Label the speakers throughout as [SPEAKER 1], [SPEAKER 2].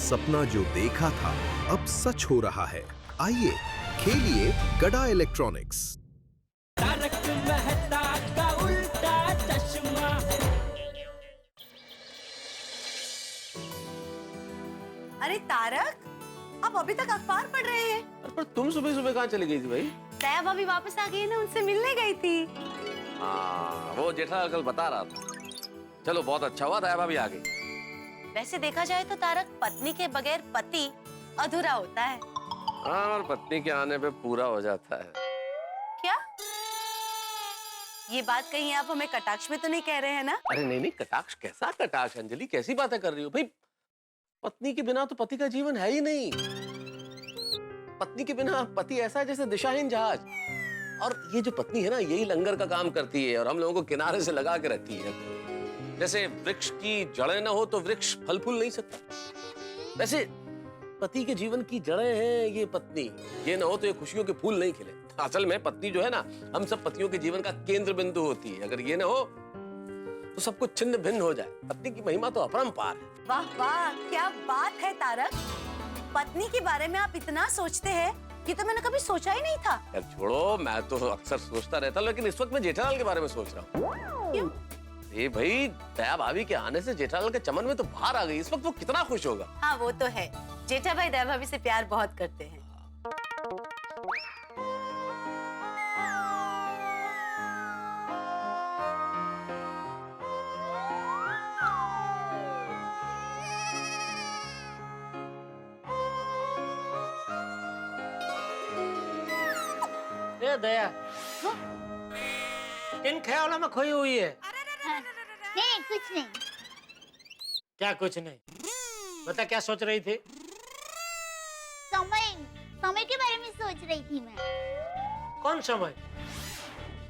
[SPEAKER 1] सपना जो देखा था अब सच हो रहा है। आइए खेलिए गड़ा इलेक्ट्रॉनिक्स।
[SPEAKER 2] तारक मेहता का उल्टा चश्मा।
[SPEAKER 3] अरे तारक, आप अभी तक अखबार पढ़ रहे हैं?
[SPEAKER 4] पर तुम सुबह सुबह कहाँ चली गई थी भाई?
[SPEAKER 3] दया भाभी वापस आ गई है ना, उनसे मिलने गई थी।
[SPEAKER 4] हाँ, वो जेठालाल कल बता रहा था। चलो बहुत अच्छा हुआ दया भाभी आ गई।
[SPEAKER 3] वैसे देखा जाए तो तारक, पत्नी के बगैर पति अधूरा होता है।
[SPEAKER 4] हाँ, और पत्नी के आने पे पूरा हो जाता है।
[SPEAKER 3] क्या ये बात कहीं आप हमें कटाक्ष में तो नहीं कह रहे हैं ना?
[SPEAKER 4] अरे नहीं नहीं, कटाक्ष कैसा कटाक्ष अंजलि, कैसी बातें कर रही हो भाई? पत्नी के बिना तो पति का जीवन है ही नहीं। पत्नी के बिना पति ऐसा है जैसे दिशाहीन जहाज। और ये जो पत्नी है ना, यही लंगर का काम करती है और हम लोगों को किनारे से लगा के रखती है। जैसे वृक्ष की जड़ें ना हो तो वृक्ष फल फूल नहीं सकता, वैसे पति के जीवन की जड़ें हैं ये पत्नी। ये ना हो तो ये खुशियों के फूल नहीं खिले। असल में पत्नी जो है ना, हम सब पतियों के जीवन का केंद्र बिंदु होती है। अगर ये ना हो तो सब कुछ छिन्न भिन्न हो जाए। पत्नी की महिमा तो अपरंपार है।
[SPEAKER 3] वाह वाह, क्या बात है तारक। पत्नी के बारे में आप इतना सोचते हैं, ये तो मैंने कभी सोचा ही नहीं था।
[SPEAKER 4] यार छोड़ो, मैं तो अक्सर सोचता रहता, लेकिन इस वक्त मैं जेठालाल के बारे में सोच रहा हूँ।
[SPEAKER 3] क्यों?
[SPEAKER 4] ये भाई, दया भाभी के आने से जेठालाल के चमन में तो बाहर आ गई। इस वक्त वो कितना खुश होगा।
[SPEAKER 3] हाँ वो तो है, जेठा भाई दया भाभी से प्यार बहुत करते हैं।
[SPEAKER 5] ए दया, किन ख्यालों में खोई हुई है?
[SPEAKER 6] नहीं कुछ नहीं।
[SPEAKER 5] क्या कुछ नहीं? बता क्या सोच रही थी?
[SPEAKER 6] समय समय के बारे में सोच रही थी मैं।
[SPEAKER 5] कौन समय?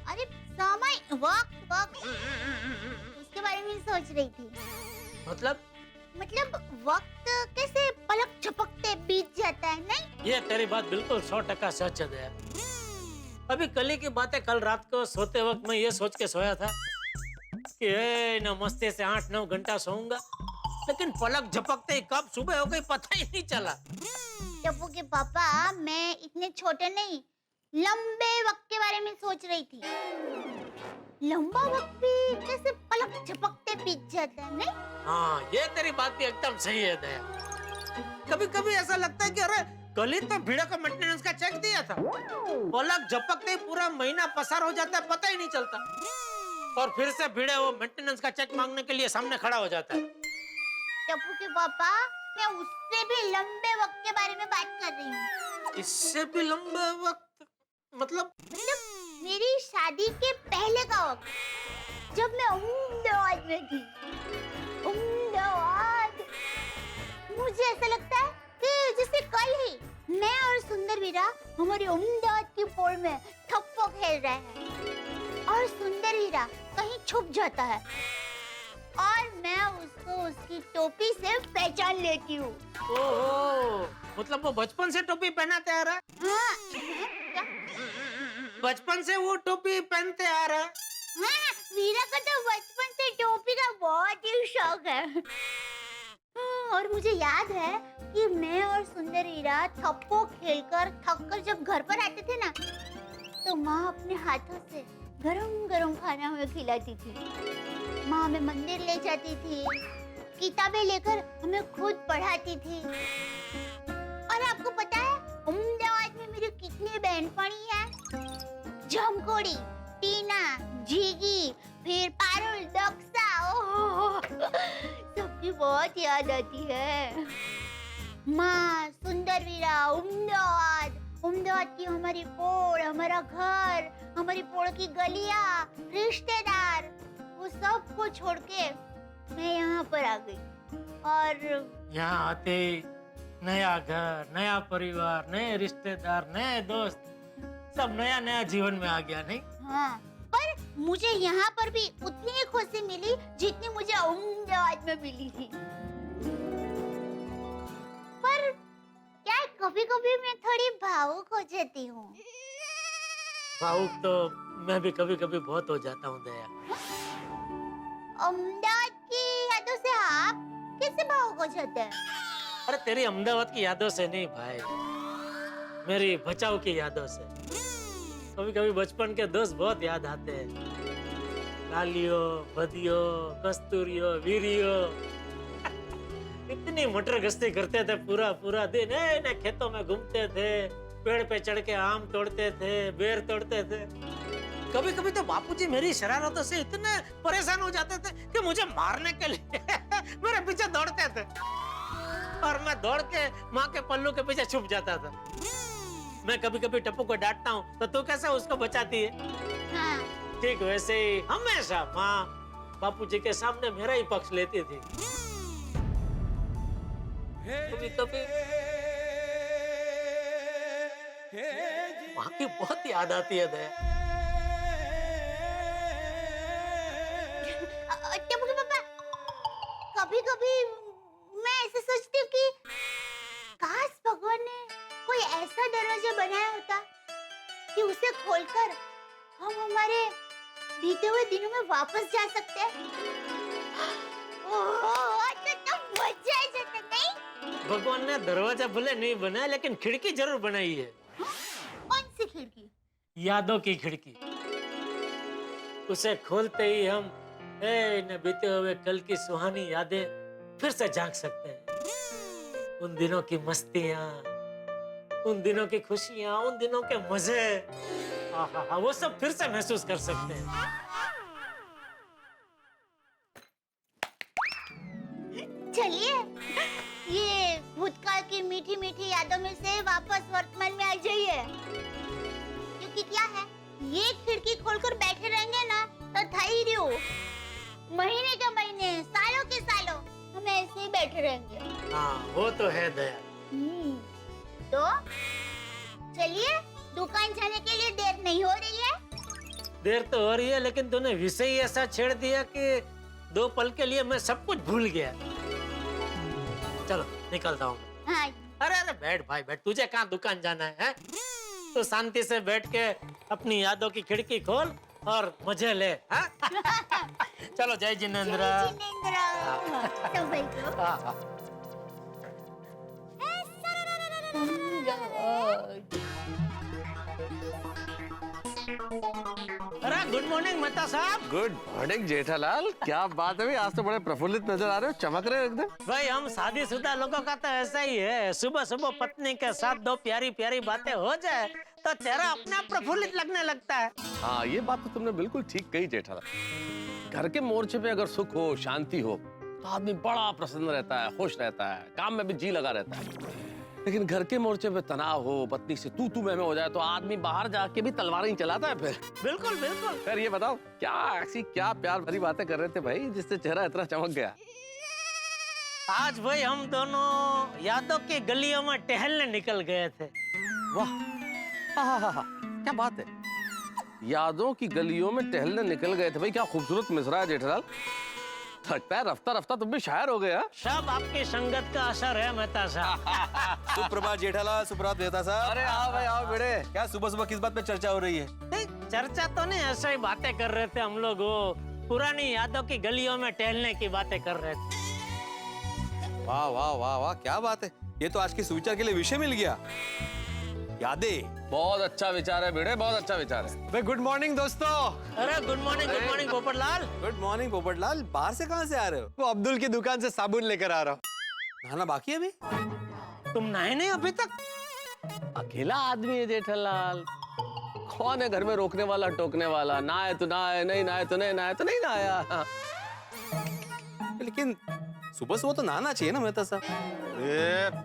[SPEAKER 6] अरे समय, वक्त वक्त उसके बारे में सोच रही थी।
[SPEAKER 5] मतलब
[SPEAKER 6] वक्त कैसे पलक झपकते बीत जाता है, नहीं?
[SPEAKER 5] ये तेरी बात बिल्कुल 100% सच है दया। अभी कल ही की बात है, कल रात को सोते वक्त मैं ये सोच के सोया था कि न मस्ती से 8-9 घंटा सोऊंगा, लेकिन पलक झपकते ही कब सुबह हो गई पता ही नहीं चला।
[SPEAKER 6] टप्पू के पापा, मैं इतने छोटे नहीं, लंबे वक्त के बारे में सोच रही थी। लंबा वक्त भी कैसे पलक झपकते बीत जाता है, नहीं?
[SPEAKER 5] हाँ, ये तेरी बात भी एकदम सही है दया। कभी कभी ऐसा लगता है कि अरे कल ही तो भिड़े को मेंटेनेंस का चेक दिया था, पलक झपकते ही पूरा महीना पसार हो जाता है, पता ही नहीं चलता। और फिर से भिड़े वो मेंटेनेंस का चेक मांगने के लिए सामने खड़ा हो जाता है।
[SPEAKER 6] टप्पू के पापा, मैं उससे भी लंबे वक्त के बारे में बात कर रही हूँ।
[SPEAKER 5] इससे भी लंबा वक्त? मतलब
[SPEAKER 6] मेरी शादी के पहले का वक्त, जब मैं अहमदाबाद में थी। अहमदाबाद, मुझे ऐसा लगता है कि जैसे कल ही मैं और सुंदर वीरा हमारी अहमदाबाद की पोल में ठप्पो खेल रहे हैं और सुंदर वीरा कहीं छुप जाता है और मैं उसको उसकी टोपी से पहचान लेती हूँ।
[SPEAKER 5] ओहो, मतलब वो बचपन से टोपी पहनाते आ रहा है?
[SPEAKER 6] हाँ,
[SPEAKER 5] बचपन से वो टोपी पहनते आ रहा है?
[SPEAKER 6] हाँ, वीरा को तो बचपन से टोपी का बहुत ही शौक है। और मुझे याद है कि मैं और सुंदर वीरा थप्पो खेलकर थककर जब घर पर आते थे ना, तो माँ अपने हाथों से गरम गरम खाना हमें खिलाती थी। माँ हमें मंदिर ले जाती थी, किताबें लेकर हमें खुद पढ़ाती थी। और आपको पता है अहमदाबाद में मेरी कितनी बहनपणी है? झमकोड़ी, टीना, जीगी, फिर पारुल, दक्सा, ओह सबकी बहुत याद आती है। माँ, सुंदर वीरा, अहमदाबाद की हमारी पोड़, हमारा घर, हमारी पोड़ की गलियाँ, रिश्तेदार, वो सब को छोड़ के मैं यहाँ पर आ गई। और
[SPEAKER 5] यहाँ आते नया घर, नया परिवार, नए रिश्तेदार, नए दोस्त, सब नया नया जीवन में आ गया, नहीं?
[SPEAKER 6] हाँ, पर मुझे यहाँ पर भी उतनी ही खुशी मिली जितनी मुझे अहमदाबाद में मिली थी। पर क्या कभी कभी मैं थोड़ी भावुक हो जाती हूँ।
[SPEAKER 5] भावुक तो मैं भी कभी कभी बहुत हो जाता हूँ दया।
[SPEAKER 6] अहमदाबाद की यादों से आप कैसे भावुक हो जाते हैं?
[SPEAKER 5] अरे तेरी अहमदाबाद की यादों से नहीं भाई, मेरी बचाव की यादों से। कभी कभी बचपन के दोस्त बहुत याद आते हैं, लालियो, बदियो, कस्तूरियो, वीरियो। इतनी मटर गश्ती करते थे पूरा पूरा दिन, नए खेतों में घूमते थे, पेड़ पे चढ़ के आम तोड़ते थे, बेर तोड़ते थे। कभी कभी तो बापूजी मेरी शरारतों से इतने परेशान हो जाते थे कि मुझे मारने के लिए मेरे पीछे दौड़ते थे, और मैं दौड़ के माँ के पल्लू के पीछे छुप जाता था। मैं कभी कभी टप्पू को डांटता हूँ तो तू कैसे उसको बचाती है?
[SPEAKER 6] हाँ।
[SPEAKER 5] ठीक वैसे ही हमेशा माँ बापूजी के सामने मेरा ही पक्ष लेती थी। कभी कभी माँ की बहुत याद आती है दया।
[SPEAKER 6] टप्पू के पापा, कभी कभी मैं ऐसे सोचती हूँ कि काश भगवान ने कोई ऐसा दरवाजा बनाया होता कि उसे खोलकर हम हमारे बीते हुए दिनों में वापस जा सकते हैं। तो मजा आ जाता नहीं?
[SPEAKER 5] भगवान ने दरवाजा भले नहीं बनाया लेकिन खिड़की जरूर बनाई है।
[SPEAKER 6] कौन सी खिड़की?
[SPEAKER 5] यादों की खिड़की। उसे खोलते ही हम न बीते हुए कल की सुहानी यादें फिर से झांक सकते हैं। उन दिनों की मस्तियां, उन दिनों की खुशियां, उन दिनों के मजे, वो सब फिर से महसूस कर सकते हैं।
[SPEAKER 6] चलिए, ये भूतकाल की मीठी मीठी यादों में से वापस वर्तमान में आ जाइए। क्योंकि क्या है, ये खिड़की खोलकर बैठे रहेंगे ना तो धैर्य, महीने के महीने, सालों के सालों हम ऐसे ही बैठे रहेंगे।
[SPEAKER 5] हाँ, वो तो है दया।
[SPEAKER 6] तो चलिए, दुकान जाने के लिए देर नहीं हो रही है।
[SPEAKER 5] देर तो हो रही है लेकिन तूने विषय ही ऐसा छेड़ दिया कि 2 पल के लिए मैं सब कुछ भूल गया। चलो निकलता हूँ।
[SPEAKER 6] हाँ।
[SPEAKER 5] अरे अरे बैठ भाई बैठ, तुझे कहाँ दुकान जाना है? तो शांति से बैठ के अपनी यादों की खिड़की खोल और मजे ले। हाँ? चलो जय जिनेंद्र।
[SPEAKER 6] जय जिनेंद्र। तो भाई को।
[SPEAKER 5] अरे गुड मॉर्निंग मेहता साहब।
[SPEAKER 4] गुड मॉर्निंग जेठालाल, क्या बात है भाई, आज तो बड़े प्रफुल्लित नजर आ रहे हो, चमक रहे हो एकदम।
[SPEAKER 5] भाई हम शादीशुदा लोगों का तो ऐसा ही है, सुबह सुबह पत्नी के साथ 2 प्यारी प्यारी बातें हो जाए तो चेहरा अपने आप प्रफुल्लित लगने लगता है।
[SPEAKER 4] हाँ, ये बात तो तुमने बिल्कुल ठीक कही जेठालाल। घर के मोर्चे पे अगर सुख हो, शांति हो तो आदमी बड़ा प्रसन्न रहता है, खुश रहता है, काम में भी जी लगा रहता है। लेकिन घर के मोर्चे पे तनाव हो, पत्नी से तू मैं हो जाए तो आदमी बाहर जाके भी तलवारें ही चलाता है फिर।
[SPEAKER 5] बिल्कुल बिल्कुल।
[SPEAKER 4] फिर ये बताओ क्या प्यार भरी बातें कर रहे थे भाई, जिससे चेहरा इतना चमक गया?
[SPEAKER 5] आज भाई हम दोनों यादों की गलियों में टहलने निकल गए थे।
[SPEAKER 4] वाह, क्या बात है, यादों की गलियों में टहलने निकल गए थे भाई, क्या खूबसूरत मिसरा है जेठालाल। लगता है रफ्ता रफ्ता तुम भी शायर हो गया।
[SPEAKER 5] सब आपकी संगत का असर है मेहता साहब।
[SPEAKER 7] सुप्रभात जेठालाल, सुप्रभात मेहता साहब।
[SPEAKER 4] अरे आओ भाई आओ बेटे।
[SPEAKER 7] क्या सुबह सुबह किस बात पे चर्चा हो रही है?
[SPEAKER 5] नहीं, चर्चा तो नहीं, ऐसे ही बातें कर रहे थे हम लोग, वो पुरानी यादों की गलियों में टहलने की बातें कर रहे थे।
[SPEAKER 7] वाह वाह वाह वाह, क्या बात है, ये तो आज के सुविचार के लिए विषय मिल गया। यादें।
[SPEAKER 4] बहुत अच्छा विचार है बेटे, बहुत अच्छा विचार है।
[SPEAKER 7] भाई गुड मॉर्निंग दोस्तों।
[SPEAKER 5] अरे good morning Popatlal.
[SPEAKER 7] Good morning Popatlal, बाहर से कहाँ से आ रहे हो?
[SPEAKER 8] वो अब्दुल की दुकान से साबुन लेकर आ रहा हूँ।
[SPEAKER 7] नहाना बाकी है अभी?
[SPEAKER 5] तुम नहाए नहीं अभी तक?
[SPEAKER 4] अकेला आदमी है जेठालाल, कौन है घर में रोकने वाला टोकने वाला? नहाए तो नहाए, नहीं नहाए तो नहीं नहाए तो नहीं नहाया।
[SPEAKER 7] लेकिन सुबह सुबह तो नहाना चाहिए ना मेहता साहब।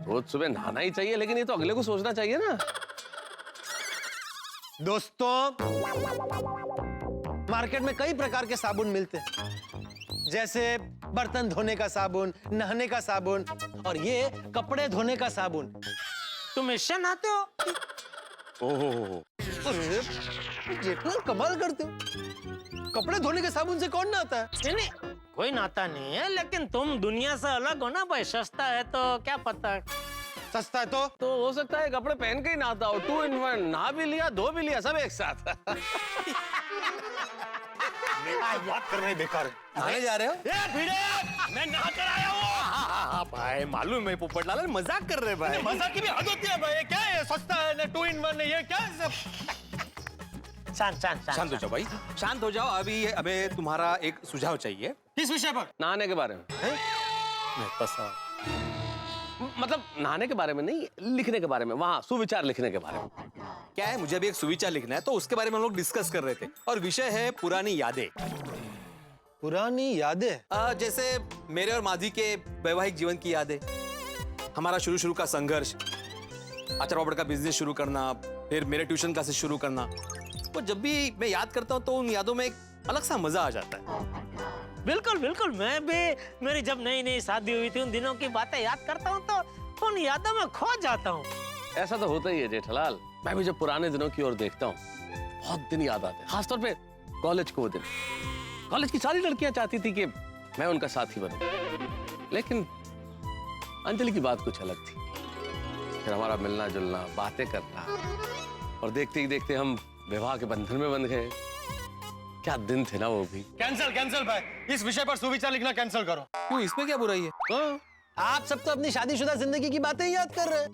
[SPEAKER 4] रोज सुबह नहाना ही चाहिए, लेकिन ये तो अगले को सोचना चाहिए ना।
[SPEAKER 8] दोस्तों, मार्केट में कई प्रकार के साबुन मिलते हैं, जैसे बर्तन धोने का साबुन, नहाने का साबुन और ये कपड़े धोने का साबुन।
[SPEAKER 5] तुम इससे नहाते हो?
[SPEAKER 4] ओहो,
[SPEAKER 8] जेठालाल कमाल करते हो, कपड़े धोने के साबुन से कौन नहाता है?
[SPEAKER 5] नहीं, कोई नहाता नहीं है, लेकिन तुम दुनिया से अलग हो ना भाई, सस्ता है तो क्या पता।
[SPEAKER 8] सस्ता है तो
[SPEAKER 4] हो सकता है कपड़े पहन के ही नहाता हो, 2 in 1, नहा भी लिया, धो भी लिया, सब एक साथ।
[SPEAKER 7] बात करना ही बेकार है। नहाने जा रहे हो?
[SPEAKER 5] मैं नहा कर आया हूँ।
[SPEAKER 7] हाँ भाई मालूम है पोपटलाल मजाक कर रहे भाई।
[SPEAKER 8] मजाक की भी हद होती है भाई। क्या है सस्ता है ना 2 in 1 है ये क्या है सब।
[SPEAKER 5] शांत शांत
[SPEAKER 7] शांत हो जाओ भाई, शांत हो जाओ। अभी हमें तुम्हारा एक सुझाव चाहिए।
[SPEAKER 8] किस विषय पर।
[SPEAKER 4] नहाने के बारे में।
[SPEAKER 7] मेहता साहब,
[SPEAKER 4] मतलब नहाने के बारे में नहीं, लिखने के बारे में, वहाँ सुविचार लिखने के बारे में।
[SPEAKER 7] क्या है मुझे अभी एक सुविचार लिखना है तो उसके बारे में हम लोग डिस्कस कर रहे थे और विषय है पुरानी यादें।
[SPEAKER 8] पुरानी यादें।
[SPEAKER 7] जैसे मेरे और माधवी के वैवाहिक जीवन की यादें, हमारा शुरू का संघर्ष, अचार पापड़ का बिजनेस शुरू करना, फिर मेरे ट्यूशन क्लासेस शुरू करना। तो जब भी मैं याद करता हूँ तो उन यादों में एक अलग सा मजा आ जाता है।
[SPEAKER 5] बिल्कुल बिल्कुल, मैं भी मेरी जब नई नई शादी हुई थी उन दिनों की बातें याद करता हूँ तो उन यादों में खो जाता हूँ।
[SPEAKER 4] ऐसा तो होता ही है जेठालाल। मैं भी जब पुराने दिनों की ओर देखता हूँ बहुत दिन याद आते हैं, खासतौर पे कॉलेज को दिन। कॉलेज की सारी लड़कियां चाहती थी कि मैं उनका साथी बनूं, लेकिन अंजलि की बात कुछ अलग थी। फिर हमारा मिलना जुलना, बातें करना, और देखते ही देखते हम विवाह के बंधन में बंध गए। क्या दिन थे ना वो भी।
[SPEAKER 8] कैंसिल भाई, इस विषय पर सुविचार लिखना कैंसिल करो।
[SPEAKER 7] क्यों, इसमें क्या बुराई है?
[SPEAKER 4] हाँ,
[SPEAKER 8] आप सब तो अपनी शादीशुदा जिंदगी की बातें ही याद कर रहे हैं।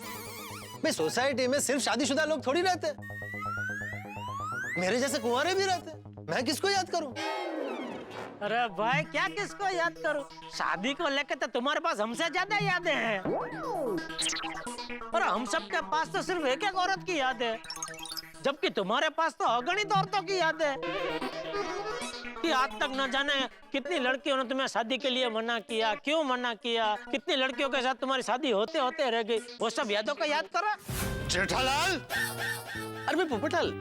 [SPEAKER 8] भाई सोसाइटी में सिर्फ शादीशुदा लोग थोड़ी रहते, मेरे जैसे कुंवारे भी रहते। मैं किसको याद करूं?
[SPEAKER 5] अरे भाई क्या किसको याद करूं? शादी को लेकर तो तुम्हारे पास हमसे ज्यादा यादें हैं, और हम सब के पास तो सिर्फ एक एक औरत की याद है, जबकि तुम्हारे पास तो अगणित औरतों की याद है कि आज तक न जाने कितनी लड़कियों ने तुम्हें शादी के लिए मना किया, क्यों मना किया, कितनी लड़कियों के साथ तुम्हारी शादी होते होते रह गई। वो सब यादों को याद करो।
[SPEAKER 8] जेठालाल,
[SPEAKER 4] अरे भाई पोपटलाल,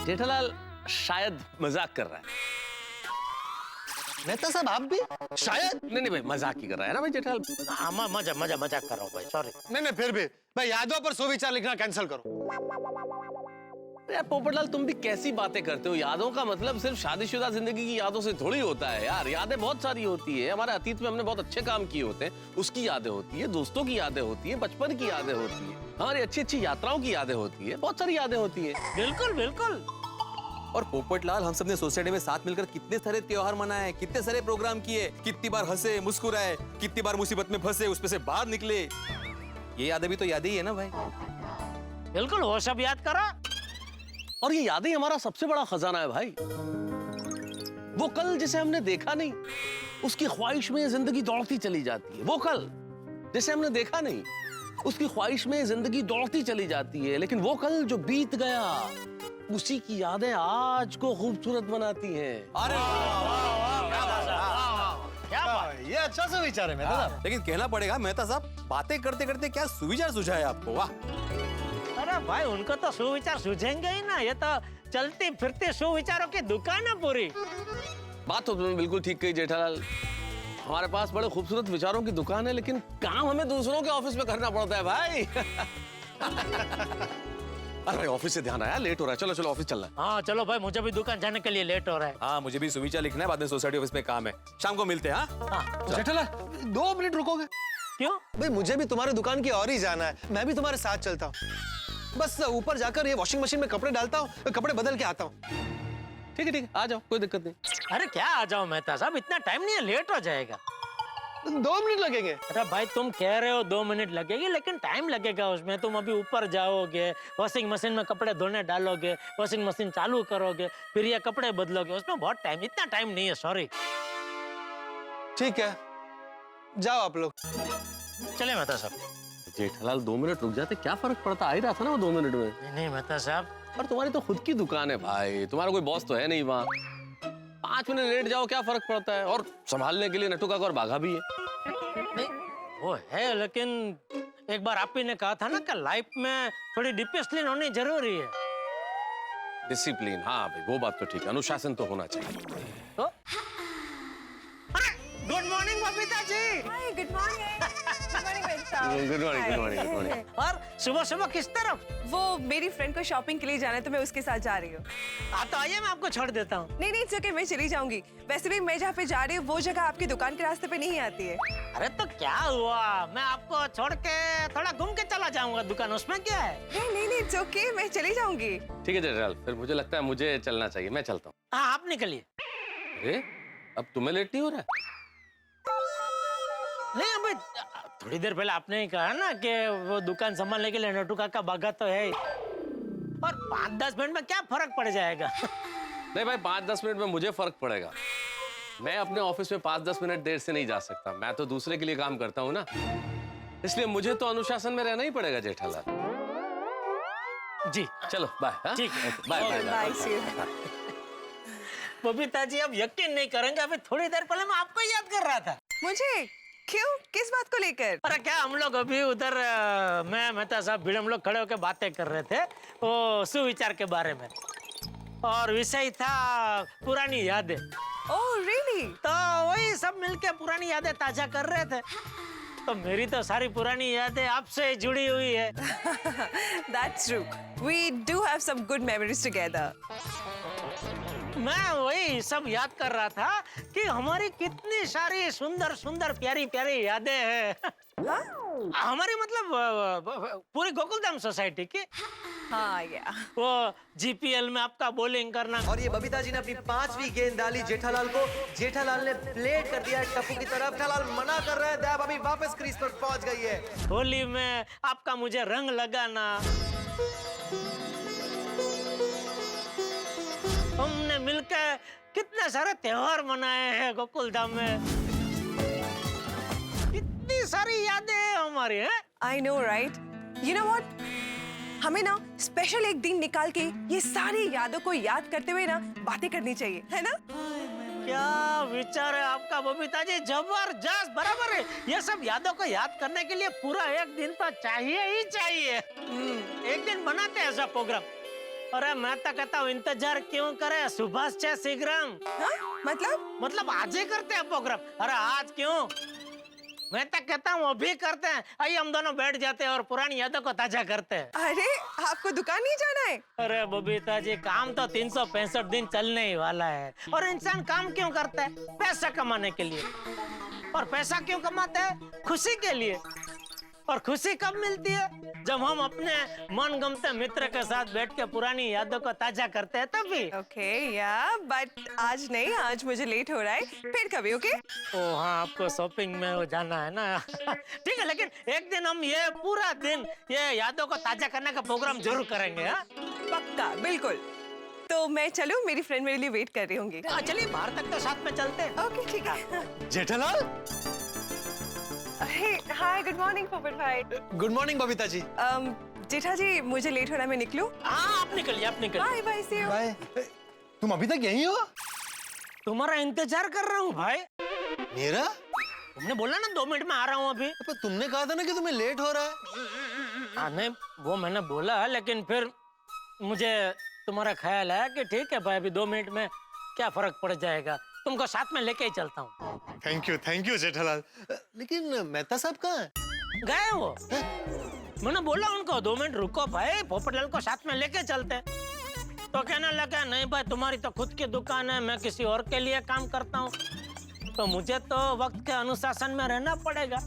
[SPEAKER 4] जेठालाल शायद मजाक कर रहा है।
[SPEAKER 8] मेहता साहब आप भी शायद।
[SPEAKER 4] नहीं भाई, मजाक ही कर रहा है ना भाई जेठालाल।
[SPEAKER 5] हाँ, मजाक कर रहा हूँ भाई, सॉरी।
[SPEAKER 8] नहीं फिर भी भाई यादों पर सुविचार लिखना कैंसिल करो।
[SPEAKER 4] यार पोपटलाल, तुम भी कैसी बातें करते हो? यादों का मतलब सिर्फ शादीशुदा जिंदगी की यादों से थोड़ी होता है यार। यादें बहुत सारी होती है। हमारे अतीत में हमने बहुत अच्छे काम किए होते हैं, उसकी यादें होती है, दोस्तों की यादें होती है, बचपन की यादें होती है, हमारी अच्छी अच्छी यात्राओं की यादें होती है, बहुत सारी यादें होती है।
[SPEAKER 5] बिल्कुल बिल्कुल।
[SPEAKER 7] और पोपटलाल, हम सबने सोसाइटी में साथ मिलकर कितने सारे त्योहार मनाए, कितने सारे प्रोग्राम किए, कितनी बार हंसे मुस्कुराए, कितनी बार मुसीबत में फंसे उसमें से बाहर निकले। ये यादें भी तो यादें ही है ना भाई।
[SPEAKER 5] बिल्कुल, वो सब याद करो।
[SPEAKER 4] और ये यादें हमारा सबसे बड़ा खजाना है भाई। वो कल जिसे हमने देखा नहीं, उसकी ख्वाहिश में जिंदगी दौड़ती चली जाती है। वो कल जिसे हमने देखा नहीं, उसकी ख्वाहिश में जिंदगी दौड़ती चली जाती है, लेकिन वो कल जो बीत गया, उसी की यादें आज को खूबसूरत बनाती हैं।
[SPEAKER 7] अरे
[SPEAKER 5] क्या बात?
[SPEAKER 8] ये अच्छा सुविचार है मेहता साहब।
[SPEAKER 7] लेकिन कहना पड़ेगा मेहता साहब, बातें करते करते क्या सुविचार सुझाए आपको। वाह।
[SPEAKER 5] अरे भाई, उनको तो सुविचार सूझेंगे ही ना। ये तो चलती फिरती सुविचारों की दुकान है पूरी।
[SPEAKER 4] बात तो तुमने बिल्कुल ठीक कही जेठालाल। हमारे पास बड़े खूबसूरत विचारों की दुकान है, लेकिन काम हमें दूसरों के ऑफिस में करना पड़ता है भाई। अरे भाई, ऑफिस से ध्यान आया, लेट हो रहा है। चलो चलो ऑफिस चलना है।
[SPEAKER 5] हाँ चलो भाई, मुझे भी दुकान जाने के लिए लेट हो रहा है।
[SPEAKER 7] हाँ, मुझे भी सुविचार लिखना है, बाद में सोसाइटी ऑफिस में काम है। शाम को मिलते हैं। हाँ,
[SPEAKER 8] जेठालाल 2 मिनट रुकोगे?
[SPEAKER 5] क्यों?
[SPEAKER 8] भाई मुझे भी तुम्हारे दुकान की और ही जाना है, मैं भी तुम्हारे साथ चलता हूँ। बस ऊपर जाकर ये वॉशिंग मशीन में कपड़े डालता हूँ, कपड़े बदल के आता हूँ।
[SPEAKER 4] ठीक है, आ जाओ, कोई दिक्कत नहीं।
[SPEAKER 5] अरे क्या आ जाओ मेहता साहब, इतना टाइम नहीं है, लेट हो जाएगा।
[SPEAKER 8] 2 मिनट लगेंगे।
[SPEAKER 5] अरे भाई, तुम कह रहे हो 2 मिनट लगेगी, लेकिन टाइम लगेगा उसमें। तुम अभी ऊपर जाओगे, वॉशिंग मशीन में कपड़े धोने डालोगे, वॉशिंग मशीन चालू करोगे, फिर ये कपड़े बदलोगे, उसमें बहुत टाइम, इतना टाइम नहीं है, सॉरी।
[SPEAKER 8] ठीक है, जाओ आप लोग।
[SPEAKER 5] चले मेहता साहब।
[SPEAKER 4] जेठालाल 2 मिनट रुक जाते, क्या फर्क पड़ता? आ ही रहा था ना वो 2 मिनट में।
[SPEAKER 5] नहीं मेहता साहब।
[SPEAKER 4] और तुम्हारी तो खुद की दुकान है भाई, तुम्हारा कोई बॉस तो है नहीं वहाँ। 5 मिनट लेट जाओ, क्या फर्क पड़ता है? और संभालने के लिए नटू काका और बाघा भी है।
[SPEAKER 5] नहीं वो है, लेकिन एक बार आप ही ने कहा था ना कि लाइफ में थोड़ी डिसिप्लिन होनी जरूरी है।
[SPEAKER 4] डिसिप्लिन, हाँ भाई, वो बात तो ठीक है, अनुशासन तो होना चाहिए।
[SPEAKER 5] तो good morning Babita ji.
[SPEAKER 3] Good morning. Good morning
[SPEAKER 4] good morning, good morning, good morning.
[SPEAKER 5] और सुबह सुबह किस तरफ?
[SPEAKER 9] वो मेरी फ्रेंड को शॉपिंग के लिए जाना है, तो मैं उसके साथ जा रही हूँ।
[SPEAKER 5] तो आइए, मैं आपको छोड़ देता हूँ।
[SPEAKER 9] नहीं इट्स ओके, मैं चली जाऊंगी। वैसे भी मैं जहाँ पे जा रही हूँ वो जगह आपकी दुकान के रास्ते पे नहीं आती है।
[SPEAKER 5] अरे तो क्या हुआ, मैं आपको छोड़ के थोड़ा घूम के चला जाऊंगा दुकान, उसमें क्या है?
[SPEAKER 9] नहीं इट्स ओके, मैं चली जाऊंगी।
[SPEAKER 4] ठीक है जेठालाल, फिर मुझे लगता है मुझे चलना चाहिए, मैं चलता हूँ।
[SPEAKER 5] हाँ आप निकलिए।
[SPEAKER 4] अरे अब तुम्हें लेट नहीं हो रहा है?
[SPEAKER 5] नहीं अभी थोड़ी देर पहले आपने ही कहा ना कि वो दुकान संभालने के लिए नटू काका भागा तो है ही। और 5-10 मिनट में क्या फर्क पड़ जाएगा?
[SPEAKER 4] नहीं भाई, 5-10 मिनट में मुझे फर्क पड़ेगा। मैं अपने ऑफिस में 5-10 मिनट देर से नहीं जा सकता। मैं तो दूसरे के लिए काम करता हूँ ना, इसलिए मुझे तो अनुशासन में रहना ही पड़ेगा जेठालाल
[SPEAKER 5] जी।
[SPEAKER 4] चलो बाय।
[SPEAKER 5] ठीक है,
[SPEAKER 4] बाय बाय
[SPEAKER 9] बाय सी।
[SPEAKER 5] बबीता जी, अब यकीन नहीं करेंगे, अभी थोड़ी देर पहले मैं आपको याद कर रहा था।
[SPEAKER 9] मुझे क्यों, किस बात को लेकर?
[SPEAKER 5] अरे क्या, हम लोग अभी उधर मैं मेहता साहब भीड़ हम लोग खड़े होकर बातें कर रहे थे वो सुविचार के बारे में, और विषय था पुरानी यादें।
[SPEAKER 9] Oh really?
[SPEAKER 5] तो वही सब मिलके पुरानी यादें ताजा कर रहे थे। तो मेरी तो सारी पुरानी यादें आपसे जुड़ी हुई है।
[SPEAKER 9] That's true. We do have some good memories together.
[SPEAKER 5] मैं वही सब याद कर रहा था कि हमारी कितनी सारी सुंदर सुंदर प्यारी प्यारी यादें हैं। हमारी मतलब पूरी गोकुलधाम सोसाइटी की।
[SPEAKER 9] हाँ या।
[SPEAKER 5] वो जीपीएल में आपका बॉलिंग करना,
[SPEAKER 10] और ये बबीता जी ने अपनी 5वीं गेंद डाली जेठालाल को। जेठालाल ने प्लेट कर दिया टप्पू की तरफ। जेठालाल मना कर रहे हैं, दया भाभी वापस क्रीज पर पहुंच गई है।
[SPEAKER 5] होली में आपका मुझे रंग लगाना, हमने मिलकर कितने सारे त्योहार मनाए हैं गोकुलधाम में। कितनी सारी यादें हैं हमारी, हैं?
[SPEAKER 9] I know, right? You know what? हमें ना स्पेशल एक दिन निकाल के ये सारी यादों को याद करते हुए ना बातें करनी चाहिए, है ना?
[SPEAKER 5] क्या विचार है आपका बबीता जी, जबरदस्त, बराबर है। ये सब यादों को याद करने के लिए पूरा एक दिन तो चाहिए ही चाहिए। एक दिन बनाते हैं ऐसा प्रोग्राम। अरे मैं तो कहता हूँ इंतजार क्यों करे, सुबह से शीघ्रम।
[SPEAKER 9] मतलब
[SPEAKER 5] आज ही करते हैं प्रोग्राम। अरे आज क्यों, मैं तो कहता हूँ अभी करते हैं। आइए हम दोनों बैठ जाते हैं और पुरानी यादों को ताजा करते हैं।
[SPEAKER 9] अरे आपको दुकान नहीं जाना है?
[SPEAKER 5] अरे बबीता जी, काम तो 365 दिन चलने ही वाला है। और इंसान काम क्यों करता है? पैसा कमाने के लिए। और पैसा क्यों कमाता है? खुशी के लिए। और खुशी कब मिलती है? जब हम अपने मनगमते मित्र के साथ बैठ के पुरानी यादों को ताजा करते हैं तभी।
[SPEAKER 9] ओके या, बट आज नहीं, आज मुझे लेट हो रहा है, फिर कभी। ओके?
[SPEAKER 5] ओ हाँ, आपको शॉपिंग में वो जाना है ना। ठीक है, लेकिन एक दिन हम ये पूरा दिन ये यादों को ताजा करने का प्रोग्राम जरूर करेंगे। हाँ
[SPEAKER 9] पक्का, बिल्कुल। तो मैं चलूं, मेरी फ्रेंड मेरे लिए वेट कर रही होंगी।
[SPEAKER 5] चलिए बाहर तक तो साथ में चलते हैं।
[SPEAKER 9] ओके ठीक है।
[SPEAKER 8] जेठालाल,
[SPEAKER 9] हाय, गुड मॉर्निंग पोपट भाई।
[SPEAKER 8] गुड मॉर्निंग बबीता जी।
[SPEAKER 9] जेठा जी, मुझे लेट हो रहा है, मैं निकलूं?
[SPEAKER 5] हाँ आप निकलिए, आप निकलिए।
[SPEAKER 9] Bye bye, see you.
[SPEAKER 8] Bye. तुम अभी तक यहीं हो?
[SPEAKER 5] तुम्हारा इंतजार कर रहा हूँ भाई।
[SPEAKER 8] मेरा?
[SPEAKER 5] तुमने बोला ना 2 मिनट में आ रहा हूँ अभी।
[SPEAKER 8] पर तुमने कहा था ना कि तुम्हें लेट हो रहा है।
[SPEAKER 5] हाँ नहीं, वो मैंने बोला, लेकिन फिर मुझे तुम्हारा ख्याल है कि ठीक है भाई, अभी 2 मिनट में क्या फर्क पड़ जाएगा, तुमको साथ में लेके ही चलता हूँ।
[SPEAKER 8] Thank you Jethalal. लेकिन मेहता साहब कहाँ है?
[SPEAKER 5] गए वो। मैंने बोला उनको 2 मिनट रुको भाई, पोपटलाल को साथ में लेके चलते हैं। तो कहने लगा नहीं भाई, तुम्हारी तो खुद की दुकान है, मैं किसी और के लिए काम करता हूँ, तो मुझे तो वक्त के अनुशासन में रहना पड़ेगा।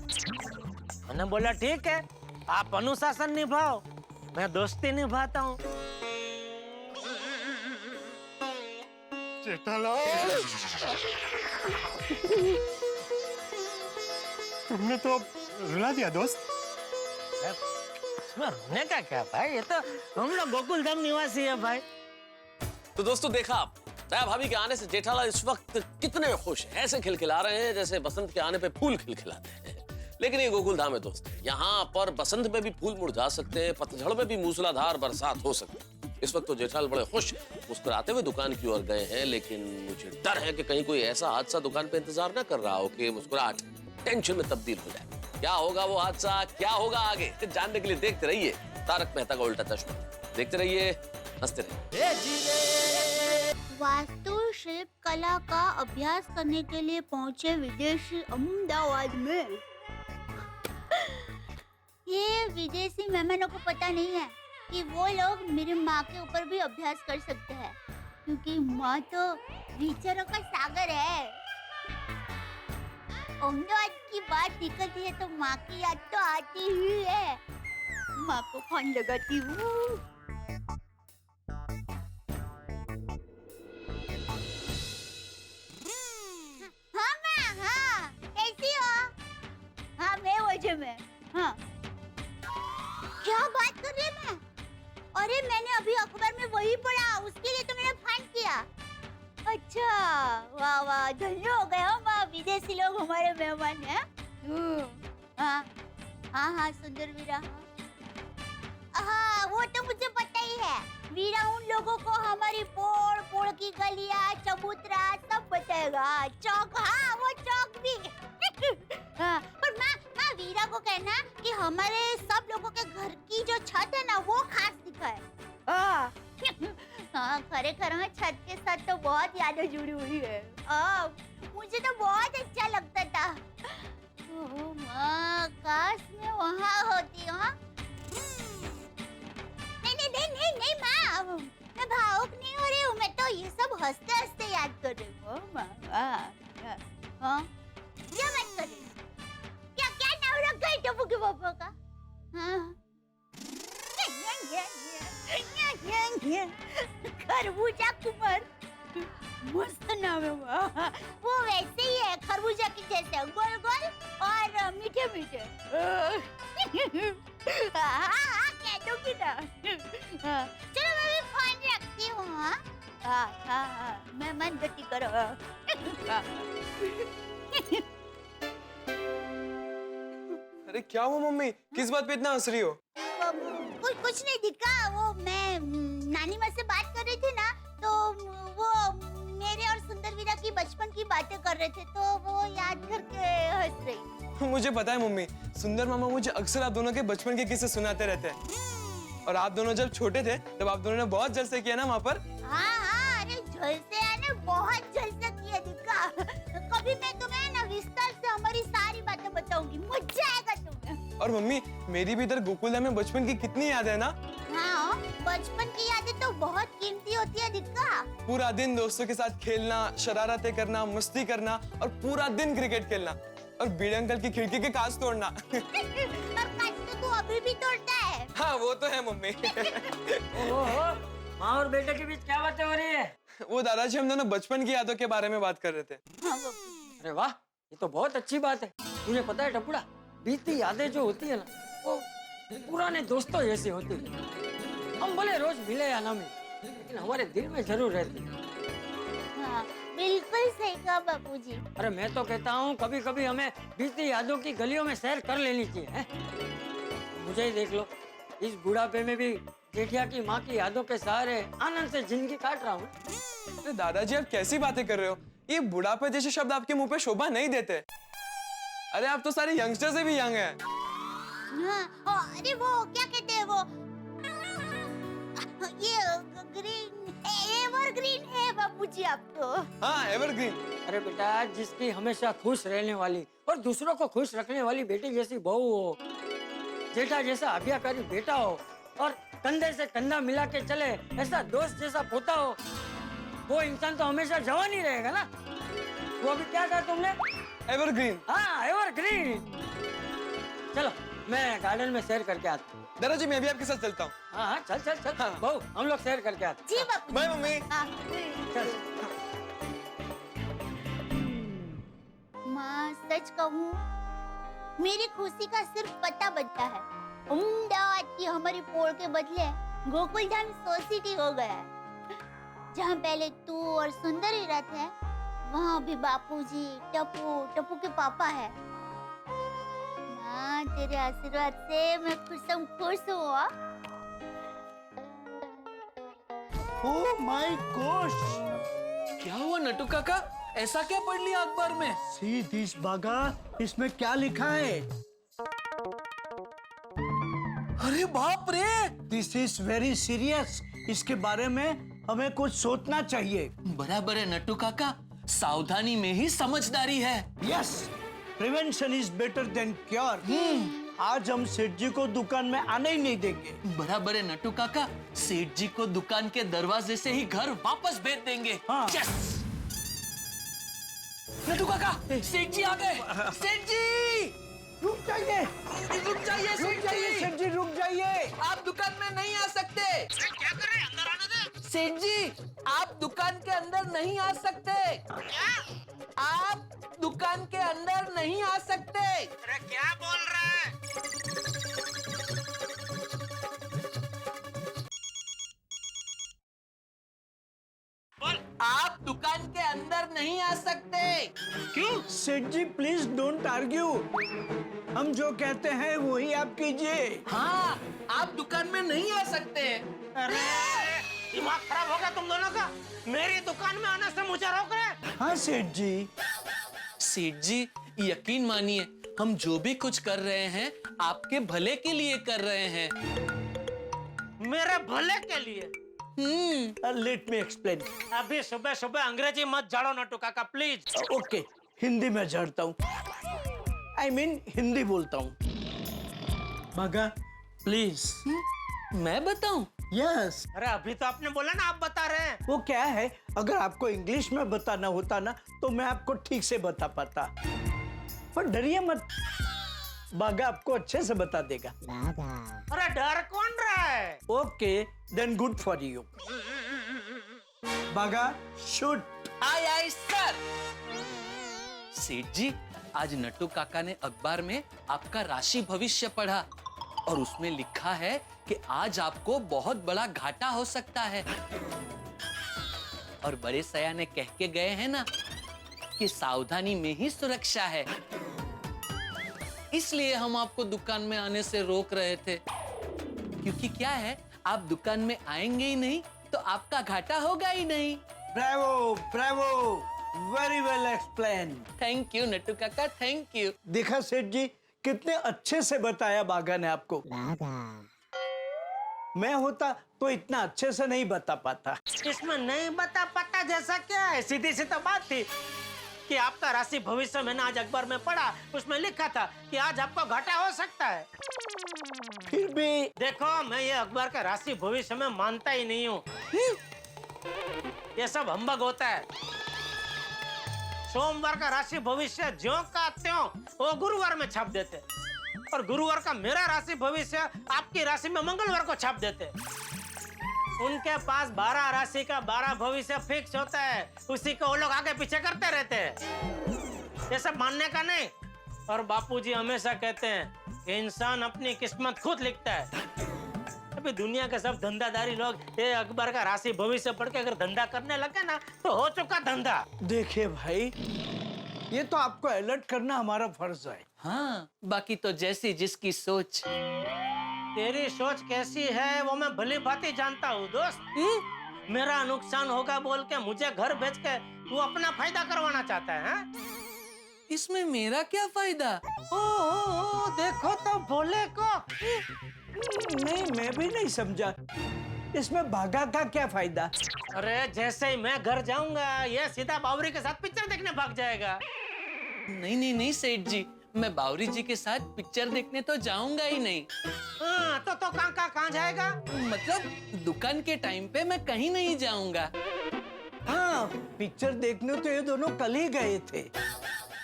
[SPEAKER 5] मैंने बोला ठीक है, आप अनुशासन निभाओ, मैं दोस्ती निभाता हूँ।
[SPEAKER 8] जेठालाल, तुमने तो रुला दिया दोस्त।
[SPEAKER 5] इसमें रोने का क्या भाई, ये तो हम लोग गोकुलधाम निवासी है भाई।
[SPEAKER 4] तो दोस्तों देखा आप, दया भाभी के आने से जेठालाल इस वक्त कितने खुश हैं, ऐसे खिलखिला रहे हैं जैसे बसंत के आने पे फूल खिलखिलाते हैं। लेकिन ये गोकुलधाम है दोस्त, यहाँ पर बसंत में भी फूल मुरझा सकते हैं, पतझड़ में भी मूसलाधार बरसात हो सकती है। इस वक्त तो जेठालाल बड़े खुश मुस्कुराते हुए दुकान की ओर गए हैं, लेकिन मुझे डर है कि कहीं कोई ऐसा हादसा दुकान पे इंतजार न कर रहा हो कि मुस्कुराहट टेंशन में तब्दील हो जाए। क्या होगा वो हादसा, क्या होगा आगे, जानने के लिए देखते रहिए तारक मेहता का उल्टा चश्मा। देखते रहिए, हंसते रहिए।
[SPEAKER 6] वास्तुशिल्प कला का अभ्यास करने के लिए पहुंचे विदेशी अहमदाबाद में। ये विदेशी मेहमानों को पता नहीं है कि वो लोग मेरी माँ के ऊपर भी अभ्यास कर सकते हैं, क्योंकि माँ तो विचारों का सागर है। अहमदाबाद की बात निकलती है तो माँ की याद तो आती ही है। माँ को फोन लगाती हूँ। हाँ माँ, हाँ कैसी हो? हाँ मैं वजह में। क्या बात कर रही है मैं? अरे मैंने अभी अखबार में वही पढ़ा, उसके लिए तो मैंने फोन किया। अच्छा, वाह वाह, धन्य हो गए हो माँ, विदेशी लोग हमारे मेहमान हैं। हाँ हाँ हाँ सुंदर वीरा, हाँ वो तो मुझे पता ही है। वीरा उन लोगों को हमारी पोड़ पोड़ की गलियां, चबूतरा सब बताएगा। चौक, हाँ वो चौक भी। हाँ, पर माँ वीरा को कहना कि हमारे सब लोगों के घर की जो छत है ना वो खास दिखाए। हाँ खरेखर हाँ, छत के साथ तो बहुत यादें जुड़ी हुई है। मुझे तो बहुत अच्छा लगता था। ओह माँ, काश मैं वहाँ होती। हाँ नहीं माँ, मैं भावुक नहीं हो रही हूँ, मैं तो ये सब हंसते हंसते याद कर रही हूँ माँ। हाँ क्या बात कर रही हूँ? क्या नाम रखा है टप्पू के पापा का? हाँ खरबूजा कुमार, मस्त नाम है वो वैसे ही है खरबूजा की जैसे, गोल गोल और मीठे मीठे। हाँ कह दूंगी ना। चलो मैं भी फोन रखती हूँ। हाँ मैं मन गति करो।
[SPEAKER 10] अरे क्या हुआ मम्मी, किस बात पे इतना हंस रही हो?
[SPEAKER 6] कुछ नहीं दिखा, वो मैं नानी माँ से बात कर रही थी ना, तो वो मेरे और सुंदर वीरा की बचपन की बातें कर रहे थे, तो वो याद करके हंस रही।
[SPEAKER 10] मुझे पता है मम्मी, सुंदर मामा मुझे अक्सर आप दोनों के बचपन के किस्से सुनाते रहते हैं। और आप दोनों जब छोटे थे तब आप दोनों ने बहुत जलसे किया ना वहाँ पर।
[SPEAKER 6] हाँ अरे जलसे आने बहुत जलसे किए दिखा। कभी मैं तुम्हें ना विस्तार से हमारी सारी बातें बताऊंगी, मजा आएगा तुम्हें।
[SPEAKER 10] और मम्मी मेरी भी इधर गोकुलधाम में बचपन की कितनी याद है ना।
[SPEAKER 6] हाँ बचपन की यादें तो बहुत कीमती होती है दिक्का।
[SPEAKER 10] पूरा दिन दोस्तों के साथ खेलना, शरारतें करना, मस्ती करना और पूरा दिन क्रिकेट खेलना और बीड़े अंकल की खिड़की के कांच तोड़ना।
[SPEAKER 6] और कांच तो तू अभी भी तोड़ता है।
[SPEAKER 10] हाँ वो तो है मम्मी।
[SPEAKER 5] ओहो, माँ और बेटे के बीच क्या बातें हो रही है?
[SPEAKER 10] वो दादाजी हम दोनों बचपन की यादों के बारे में बात कर रहे थे।
[SPEAKER 5] अरे वाह, ये तो बहुत अच्छी बात है। तुझे पता है टपुड़ा, बीती यादें जो होती है ना, वो पुराने दोस्तों जैसी होती है। हम भले रोज मिले या ना मिले, लेकिन हमारे दिल में जरूर रहती है।
[SPEAKER 6] हाँ, बिल्कुल सही कहा बापूजी।
[SPEAKER 5] अरे मैं तो कहता हूँ कभी कभी हमें बीती यादों की गलियों में सैर कर लेनी चाहिए। मुझे ही देख लो, इस बुढ़ापे में भी जेठिया की माँ की यादों के सहारे आनंद से जिंदगी काट रहा हूँ।
[SPEAKER 10] अरे दादाजी आप कैसी बातें कर रहे हो? ये बुढ़ापे जैसे शब्द आपके मुंह पे शोभा नहीं देते। अरे आप तो सारे यंगस्टर से भी यंग हैं।
[SPEAKER 6] हाँ, अरे वो क्या कहते हैं वो, ये ग्रीन, एवरग्रीन है बापूजी आप तो।
[SPEAKER 10] हाँ एवरग्रीन।
[SPEAKER 5] अरे बेटा, जिसकी हमेशा खुश रहने वाली और दूसरों को खुश रखने वाली बेटी जैसी बहू हो, जेठा जैसा आज्ञाकारी बेटा हो और कंधे से कंधा मिला के चले ऐसा दोस्त जैसा पोता हो, वो इंसान तो हमेशा जवान ही रहेगा ना। वो अभी क्या कहा तुमने?
[SPEAKER 10] एवरग्रीन।
[SPEAKER 5] हाँ एवरग्रीन। चलो मैं गार्डन में सैर करके आता हूँ।
[SPEAKER 10] दादाजी मैं भी आपके साथ चलता हूँ।
[SPEAKER 5] हाँ चल चल चल।
[SPEAKER 10] हाँ।
[SPEAKER 5] बहू हम लोग सैर करके आते।
[SPEAKER 6] जी बापूजी।
[SPEAKER 10] Bye mummy.
[SPEAKER 6] हाँ।
[SPEAKER 5] चल।
[SPEAKER 6] माँ सच कहूँ, मेरी खुशी का सिर्फ पता बनता है। अहमदाबाद की हमारी पोल के बदले गोकुलधाम सोसाइटी हो गया है। जहाँ पहले तू और सुंदर ही रहते हैं, वहाँ भी बापूजी, टप्पू के पापा है। माँ तेरे आशीर्वाद से मैं खुश हूँ।
[SPEAKER 11] ओह माय गॉड,
[SPEAKER 2] क्या हुआ नटू काका, ऐसा क्या पढ़ लिया अखबार में?
[SPEAKER 11] सी दिस बागा, इसमें क्या लिखा है?
[SPEAKER 2] अरे बाप रे,
[SPEAKER 11] दिस इज वेरी सीरियस। इसके बारे में हमें कुछ सोचना चाहिए।
[SPEAKER 2] बराबर है नट्टू काका, सावधानी में ही समझदारी है।
[SPEAKER 11] Yes, prevention is better than cure. आज हम सेठ जी को दुकान में आने ही नहीं देंगे।
[SPEAKER 2] बराबर है नट्टू काका, सेठ जी को दुकान के दरवाजे से ही घर वापस भेज देंगे।
[SPEAKER 11] हाँ।
[SPEAKER 2] Yes! नट्टू काका, सेठ जी आ गए। सेठ जी
[SPEAKER 11] रुक जाइए,
[SPEAKER 2] सेठ जी
[SPEAKER 11] रुक जाइए।
[SPEAKER 2] आप दुकान में नहीं आ सकते। क्या कर रहे हैं? अंदर आने दे। सेठ जी आप दुकान के अंदर नहीं आ सकते। क्या? आप दुकान के अंदर नहीं आ सकते।
[SPEAKER 5] अरे क्या बोल रहा है?
[SPEAKER 2] दुकान के अंदर नहीं आ सकते।
[SPEAKER 11] क्यों? सेठ जी प्लीज डोंट आर्ग्यू। हम जो कहते हैं वही आप कीजिए।
[SPEAKER 2] हाँ, आप दुकान में नहीं आ सकते।
[SPEAKER 5] अरे दिमाग खराब हो गया तुम दोनों का। मेरी दुकान में आने से मुझे रोक रहे।
[SPEAKER 11] हाँ सेठ जी।
[SPEAKER 2] सेठ जी यकीन मानिए, हम जो भी कुछ कर रहे हैं आपके भले के लिए कर रहे हैं।
[SPEAKER 5] मेरे भले के लिए?
[SPEAKER 11] Let me explain.
[SPEAKER 5] अभी सुबह सुबह अंग्रेजी मत झाड़ो नट्टू काका प्लीज।
[SPEAKER 11] ओके, हिंदी में झाड़ता हूँ। I mean, हिंदी बोलता हूँ। भागा प्लीज।
[SPEAKER 2] मैं बताऊं?
[SPEAKER 11] यस।
[SPEAKER 5] अरे अभी तो आपने बोला ना आप बता रहे हैं।
[SPEAKER 11] वो क्या है, अगर आपको इंग्लिश में बताना होता ना तो मैं आपको ठीक से बता पाता, पर डरिए मत, बागा आपको अच्छे से बता देगा।
[SPEAKER 5] अरे डर कौन रहा है?
[SPEAKER 11] Okay then good for you. बागा shoot.
[SPEAKER 2] Aye aye sir. Seth ji आज नट्टू काका ने अखबार में आपका राशि भविष्य पढ़ा और उसमें लिखा है कि आज आपको बहुत बड़ा घाटा हो सकता है। और बड़े सया ने कह के गए हैं ना कि सावधानी में ही सुरक्षा है। इसलिए हम आपको दुकान में आने से रोक रहे थे, क्योंकि क्या है, आप दुकान में आएंगे ही नहीं तो आपका घाटा होगा ही नहीं।
[SPEAKER 11] Bravo Bravo, very well explain.
[SPEAKER 2] Thank you Nattu काका, थैंक यू।
[SPEAKER 11] देखा सेठ जी, कितने अच्छे से बताया बागा ने आपको। मैं होता तो इतना अच्छे से नहीं बता पाता।
[SPEAKER 5] इसमें नहीं बता पाता जैसा क्या है? सीधी सी तो बात थी कि आपका राशि भविष्य मैंने आज अखबार में पढ़ा, उसमें लिखा था कि आज आपको घाटा हो सकता है।
[SPEAKER 11] फिर भी
[SPEAKER 5] देखो, मैं ये अखबार का राशि भविष्य में मानता ही नहीं हूँ। ये सब हम्बग होता है। सोमवार का राशि भविष्य ज्यों का त्यों वो गुरुवार में छाप देते, और गुरुवार का मेरा राशि भविष्य आपकी राशि में मंगलवार को छाप देते। उनके पास 12 राशि का 12 भविष्य फिक्स होता है, उसी को वो लोग आगे पीछे करते रहते हैं। ये सब मानने का नहीं। और बापूजी हमेशा कहते हैं कि इंसान अपनी किस्मत खुद लिखता है। अभी दुनिया के सब धंधादारी लोग ये अखबार का राशि भविष्य पढ़ के अगर धंधा करने लगे ना तो हो चुका धंधा।
[SPEAKER 11] देखिए भाई, ये तो आपको अलर्ट करना हमारा फर्ज है।
[SPEAKER 2] हाँ, बाकी तो जैसी जिसकी सोच।
[SPEAKER 5] तेरी सोच कैसी है वो मैं भली भांति जानता हूँ दोस्त। मेरा नुकसान होगा बोल के मुझे घर भेज के तू अपना फायदा करवाना चाहता है, हाँ?
[SPEAKER 2] इसमें मेरा क्या फायदा?
[SPEAKER 5] ओ, देखो तो भोले को।
[SPEAKER 11] नहीं, मैं भी नहीं समझा, इसमें भागा का क्या फायदा?
[SPEAKER 5] अरे जैसे ही मैं घर जाऊंगा ये सीधा बावरी के साथ पिक्चर देखने भाग जाएगा।
[SPEAKER 2] नहीं नहीं नहीं सेठ जी, मैं बावरी जी के साथ पिक्चर देखने तो जाऊंगा ही नहीं।
[SPEAKER 5] हाँ, तो कहाँ जाएगा?
[SPEAKER 2] मतलब दुकान के टाइम पे मैं कहीं नहीं जाऊंगा।
[SPEAKER 11] हाँ, पिक्चर देखने तो ये दोनों कल ही गए थे।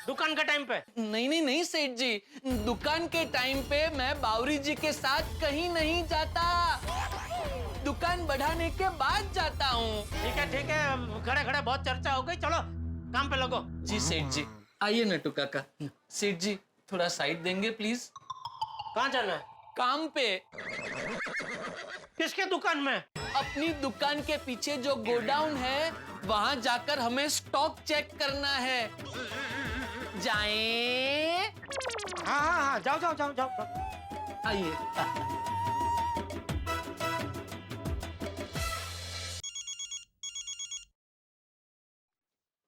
[SPEAKER 5] दुकान के टाइम पे?
[SPEAKER 2] नहीं नहीं नहीं सेठ जी, दुकान के टाइम पे मैं बावरी जी के साथ कहीं नहीं जाता, दुकान बढ़ाने के बाद जाता हूँ।
[SPEAKER 5] ठीक है, खड़े खड़े बहुत चर्चा हो गई, चलो काम पे लगो।
[SPEAKER 2] जी सेठ जी। आइए नट्टू काका। सेठ जी थोड़ा साइड देंगे प्लीज।
[SPEAKER 5] कहाँ जाना है?
[SPEAKER 2] काम पे।
[SPEAKER 5] किसके दुकान में?
[SPEAKER 2] अपनी दुकान के पीछे जो गोडाउन है वहाँ जाकर हमें स्टॉक चेक करना है। जाएं?
[SPEAKER 5] हाँ, जाओ।
[SPEAKER 2] आइए।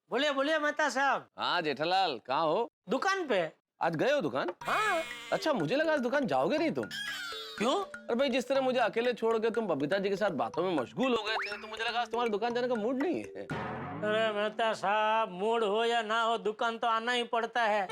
[SPEAKER 5] बोलिए मेहता साहब।
[SPEAKER 4] हाँ जेठालाल, कहाँ हो?
[SPEAKER 5] दुकान पे।
[SPEAKER 4] आज गए हो दुकान?
[SPEAKER 5] हाँ।
[SPEAKER 4] अच्छा, मुझे लगा आज दुकान जाओगे नहीं तुम।
[SPEAKER 5] क्यों?
[SPEAKER 4] अरे भाई, जिस तरह मुझे अकेले छोड़ के तुम बबीता जी के साथ बातों में मशगूल हो गए थे तो मुझे लगा आज तुम्हारी दुकान जाने का मूड नहीं है।
[SPEAKER 5] अरे मेहता साहब, मूड हो या ना हो दुकान तो आना ही पड़ता है।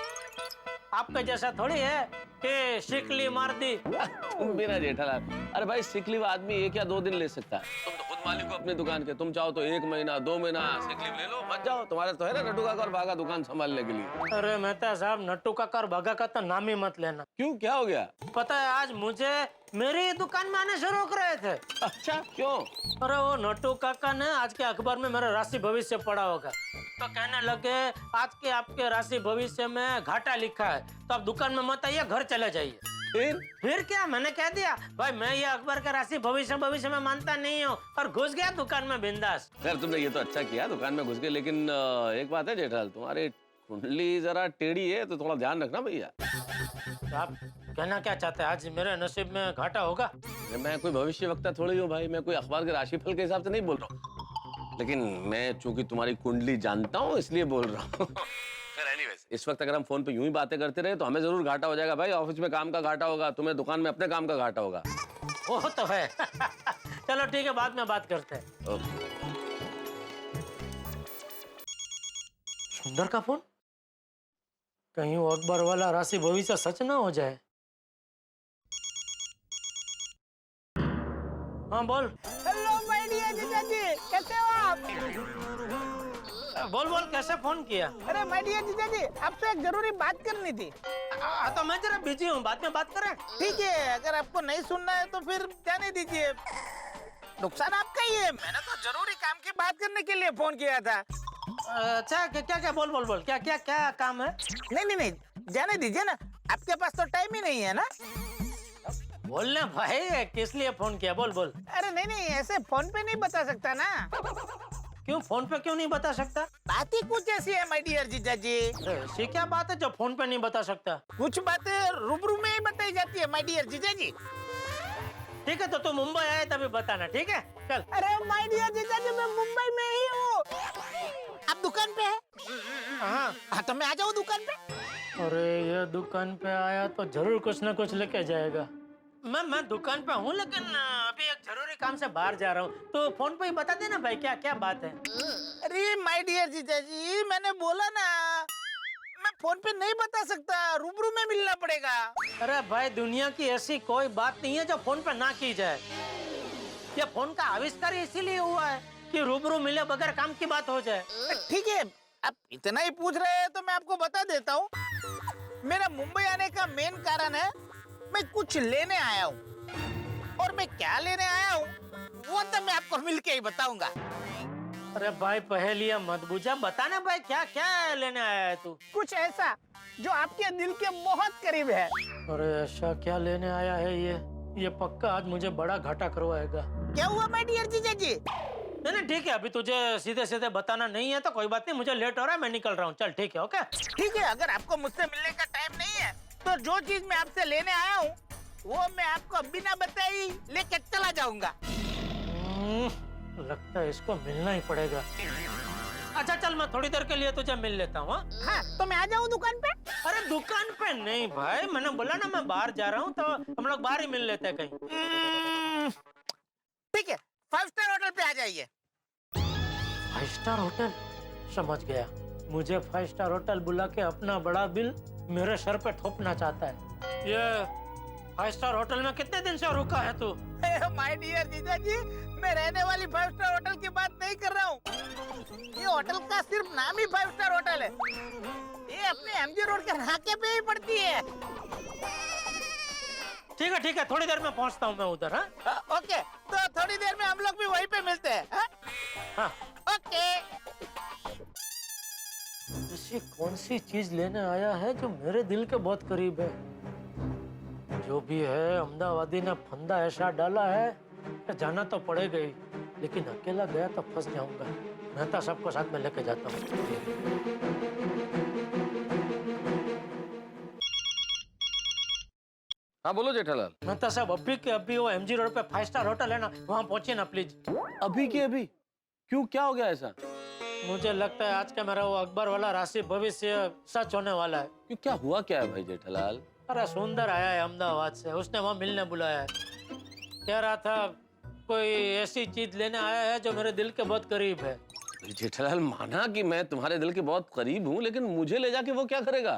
[SPEAKER 5] आपके जैसा थोड़ी है कि शिकली मार दी।
[SPEAKER 4] तुम भी ना जेठालाल। अरे भाई, सिक लीव आदमी 1 या 2 दिन ले सकता है। तुम तो खुद मालिक हो अपनी दुकान के। तुम चाहो तो 1 महीना 2 महीना सिक लीव ले लो, मत जाओ। तुम्हारे तो है ना नट्टू काका और भागा दुकान संभालने के लिए।
[SPEAKER 5] अरे मेहता साहब, नट्टू काका और भागा का तो नाम ही मत लेना।
[SPEAKER 4] क्यों, क्या हो गया?
[SPEAKER 5] पता है, आज मुझे मेरी दुकान में आने से रोक रहे थे।
[SPEAKER 4] अच्छा, क्यों?
[SPEAKER 5] अरे वो नट्टू काका ने आज के अखबार में मेरा राशि भविष्य पढ़ा होगा, तो कहने लगे आज के आपके राशि भविष्य में घाटा लिखा है, तो आप दुकान में मत आइए, घर चले जाइए। फिर क्या, मैंने कह दिया भाई मैं ये अकबर का राशि भविष्य में मानता नहीं हूँ, और घुस गया दुकान में बिंदास।
[SPEAKER 4] खैर तुमने ये तो अच्छा किया, दुकान में घुस गए, लेकिन एक बात है जेठालाल, तुम्हारी कुंडली जरा टेढ़ी है, तो थोड़ा ध्यान रखना भैया।
[SPEAKER 5] तो आप कहना क्या चाहते हैं, आज मेरे नसीब में घाटा होगा?
[SPEAKER 4] मैं कोई भविष्य वक्ता थोड़ी हूँ भाई, मैं कोई अखबार के राशिफल के हिसाब से नहीं बोल रहा हूँ, लेकिन मैं चूंकि तुम्हारी कुंडली जानता हूँ इसलिए बोल रहा हूँ। एनीवेज, इस वक्त अगर हम फोन पे यूं ही बातें करते रहे तो हमें जरूर घाटा हो जाएगा भाई। ऑफिस में काम का घाटा होगा, तुम्हें दुकान में अपने काम का घाटा होगा।
[SPEAKER 5] वो तो है। चलो ठीक है, बाद में बात करते हैं।
[SPEAKER 4] ओके।
[SPEAKER 5] सुंदर का फोन, कहीं वो अकबर वाला राशि भविष्य सच ना हो जाए। हाँ बोल।
[SPEAKER 11] हेलो माय डियर जीजा जी, कैसे हो आप?
[SPEAKER 5] बोल बोल, कैसे फोन किया?
[SPEAKER 11] अरे माय डियर जीजा जी, आपसे एक जरूरी बात करनी थी।
[SPEAKER 5] तो मैं जरा बिजी हूँ, बाद में बात करें।
[SPEAKER 11] ठीक है, अगर आपको नहीं सुनना है तो फिर जाने दीजिए, नुकसान आपका ही है। मैंने तो जरूरी काम की बात करने के लिए फोन किया था।
[SPEAKER 5] अच्छा क्या क्या, बोल बोल बोल, क्या क्या क्या काम है?
[SPEAKER 11] नहीं, जाने दीजिए ना, आपके पास तो टाइम ही नहीं है ना।
[SPEAKER 5] बोलने भाई, किस लिए फोन किया, बोल बोल।
[SPEAKER 11] अरे नहीं, ऐसे फोन पे नहीं बता सकता ना।
[SPEAKER 5] क्यों, फोन पे क्यों नहीं बता सकता?
[SPEAKER 11] बात ही कुछ ऐसी है माय डियर जीजा जी।
[SPEAKER 5] ऐसी क्या बात है जो फोन पे नहीं बता सकता?
[SPEAKER 11] कुछ बातें रूबरू में ही बताई जाती है माय डियर जीजा जी।
[SPEAKER 5] ठीक है, तो तू मुंबई आए तभी बताना, ठीक है? चल।
[SPEAKER 11] अरे माय डियर जीजा जी, मैं मुंबई में ही हूँ। आप दुकान पे है? हाँ, तो मैं आ जाऊँ दुकान पे?
[SPEAKER 5] अरे ये दुकान पे आया तो जरूर कुछ ना कुछ लेके जाएगा। मैं दुकान पे हूँ, लेकिन अभी एक जरूरी काम से बाहर जा रहा हूँ, तो फोन पे ही बता देना भाई, क्या क्या बात है।
[SPEAKER 11] अरे माय डियर जीजा जी, मैंने बोला ना, मैं फोन पे नहीं बता सकता, रूबरू में मिलना पड़ेगा।
[SPEAKER 5] अरे भाई, दुनिया की ऐसी कोई बात नहीं है जो फोन पे ना की जाए। ये फोन का आविष्कार इसीलिए हुआ है कि रूबरू मिले बगैर काम की बात हो जाए।
[SPEAKER 11] ठीक है, आप इतना ही पूछ रहे हैं तो मैं आपको बता देता हूँ। मेरा मुंबई आने का मेन कारण है, मैं कुछ लेने आया हूँ, और मैं क्या लेने आया हूँ वो तो मैं आपको मिलके ही बताऊंगा।
[SPEAKER 5] अरे भाई, पहेलियां मत बुझा, बताना भाई, क्या क्या लेने आया है तू?
[SPEAKER 11] कुछ ऐसा जो आपके दिल के बहुत करीब है।
[SPEAKER 5] अरे ऐसा क्या लेने आया है ये पक्का आज मुझे बड़ा घाटा करवाएगा।
[SPEAKER 11] क्या हुआ माय डियर जीजा जी?
[SPEAKER 5] नहीं ठीक है, अभी तुझे सीधे सीधे बताना नहीं है तो कोई बात नहीं, मुझे लेट हो रहा है, मैं निकल रहा हूँ। चल ठीक है, ओके?
[SPEAKER 11] ठीक है, अगर आपको मुझसे मिलने का टाइम नहीं है तो जो चीज मैं आपसे लेने आया हूँ वो मैं आपको बिना बताए लेकर चला जाऊंगा।
[SPEAKER 5] लगता है इसको मिलना ही पड़ेगा। अच्छा चल, मैं थोड़ी देर के लिए तुझे मिल लेता हूँ।
[SPEAKER 11] हाँ, तो मैं आ जाऊँ दुकान पे?
[SPEAKER 5] अरे दुकान पे नहीं भाई, मैंने बोला ना मैं बाहर जा रहा हूँ, तो हम लोग बाहर ही मिल लेते हैं कहीं।
[SPEAKER 11] ठीक है, 5 स्टार होटल पे आ जाइए।
[SPEAKER 5] 5 स्टार होटल? समझ गया, मुझे 5 स्टार होटल बुला के अपना बड़ा बिल मेरे सर पे थोपना चाहता है। ये 5 स्टार होटल में कितने दिन से रुका है तू?
[SPEAKER 11] माय डियर जीजा जी, मैं रहने वाली 5 स्टार होटल की बात नहीं कर रहा हूँ। ये होटल का सिर्फ नाम ही 5 स्टार होटल है। ये अपने एमजी रोड के नाके पे ही पड़ती है।
[SPEAKER 5] ठीक है, थोड़ी देर में पहुँचता हूँ मैं उधर। हाँ
[SPEAKER 11] ओके, तो थोड़ी देर में हम लोग भी वहीं पे मिलते हैं।
[SPEAKER 5] हाँ
[SPEAKER 11] ओके।
[SPEAKER 5] ऐसी कौन सी चीज लेने आया है जो मेरे दिल के बहुत करीब है? जो भी है, अहमदाबादी ने फंदा ऐसा डाला है कि जाना तो पड़ेगा ही, लेकिन अकेला गया तो फंस जाऊंगा। मेहता सबको साथ में लेके जाता हूँ।
[SPEAKER 4] हाँ बोलो जेठालाल।
[SPEAKER 5] मेहता साहब, अभी के अभी वो एमजी रोड पे 5 स्टार होटल है ना, वहाँ पहुंचे ना प्लीज।
[SPEAKER 4] अभी के अभी? क्यों, क्या हो गया ऐसा?
[SPEAKER 5] मुझे लगता है आज का मेरा वो अकबर वाला राशि भविष्य सच होने वाला है।
[SPEAKER 4] क्यों, क्या हुआ क्या है भाई जेठालाल?
[SPEAKER 5] अरे सुंदर आया है अहमदाबाद से, उसने वहाँ मिलने बुलाया है। कह रहा था कोई ऐसी चीज लेने आया है जो मेरे दिल के बहुत करीब है।
[SPEAKER 4] जेठालाल, माना कि मैं तुम्हारे दिल के बहुत करीब हूँ, लेकिन मुझे ले जाके वो क्या करेगा?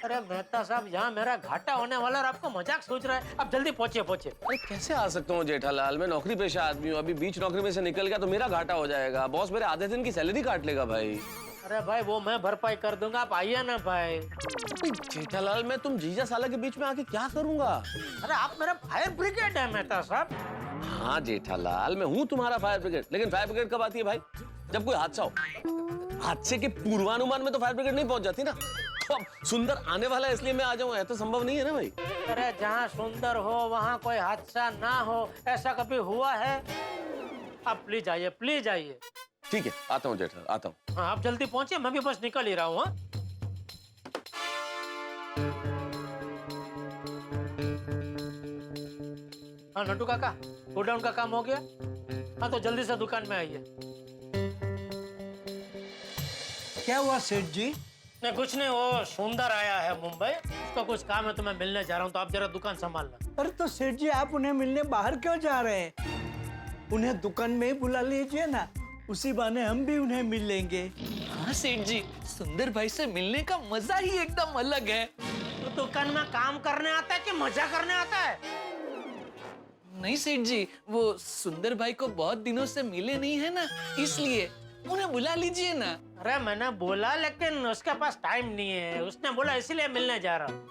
[SPEAKER 5] अरे मेहता साहब, यहाँ मेरा घाटा होने वाला और आपको मजाक सोच रहा है। अब जल्दी पहुँचे।
[SPEAKER 4] अरे कैसे आ सकता हूँ जेठालाल, मैं नौकरी पेशा आदमी हूँ, अभी बीच नौकरी में से निकल गया तो मेरा घाटा हो जाएगा। बॉस मेरे आधे दिन की सैलरी काट लेगा भाई।
[SPEAKER 5] अरे भाई, वो मैं भरपाई कर दूंगा, आप आइए ना भाई।
[SPEAKER 4] जेठालाल, मैं तुम जीजा साला के बीच में आके क्या करूंगा?
[SPEAKER 5] अरे आप मेरा फायर ब्रिगेड है मेहता साहब।
[SPEAKER 4] हाँ जेठालाल, मैं हूँ तुम्हारा फायर ब्रिगेड, लेकिन फायर ब्रिगेड कब आती है भाई? जब कोई हादसा हो। हादसे के पूर्वानुमान में तो फायर ब्रिगेड नहीं पहुंच जाती ना। तो अब सुंदर आने वाला है इसलिए मैं आ जाऊं, ऐसा संभव नहीं है ना भाई।
[SPEAKER 5] अरे जहाँ सुंदर हो वहाँ कोई हादसा ना हो, ऐसा कभी हुआ है? आप प्लीज आइए, प्लीज आइए।
[SPEAKER 4] ठीक है, आता हूँ जेठा, आता हूँ।
[SPEAKER 5] हाँ, आप जल्दी पहुंचे, मैं भी बस निकल ही रहा हूँ। हाँ नट्टू काका, गोडाउन का काम हो गया? हाँ तो जल्दी से दुकान में आइए।
[SPEAKER 12] क्या हुआ सेठ जी?
[SPEAKER 5] नहीं कुछ नहीं, वो सुंदर आया है मुंबई, उसका कुछ काम है तो मैं मिलने जा रहा हूँ, तो आप जरा दुकान संभालना।
[SPEAKER 12] अरे तो सेठ जी आप उन्हें मिलने बाहर क्यों जा रहे हैं? उन्हें दुकान में ही बुला लीजिए ना, उसी बहाने हम भी उन्हें मिल लेंगे।
[SPEAKER 2] हाँ सेठ जी, सुंदर भाई से मिलने का मजा ही एकदम अलग है।
[SPEAKER 5] तो दुकान में काम करने आता है कि मजा करने आता है?
[SPEAKER 2] नहीं सेठ जी, वो सुंदर भाई को बहुत दिनों से मिले नहीं है ना, इसलिए उन्हें बुला लीजिए ना।
[SPEAKER 5] अरे मैंने बोला लेकिन उसके पास टाइम नहीं है, उसने बोला इसीलिए मिलने जा रहा हूँ।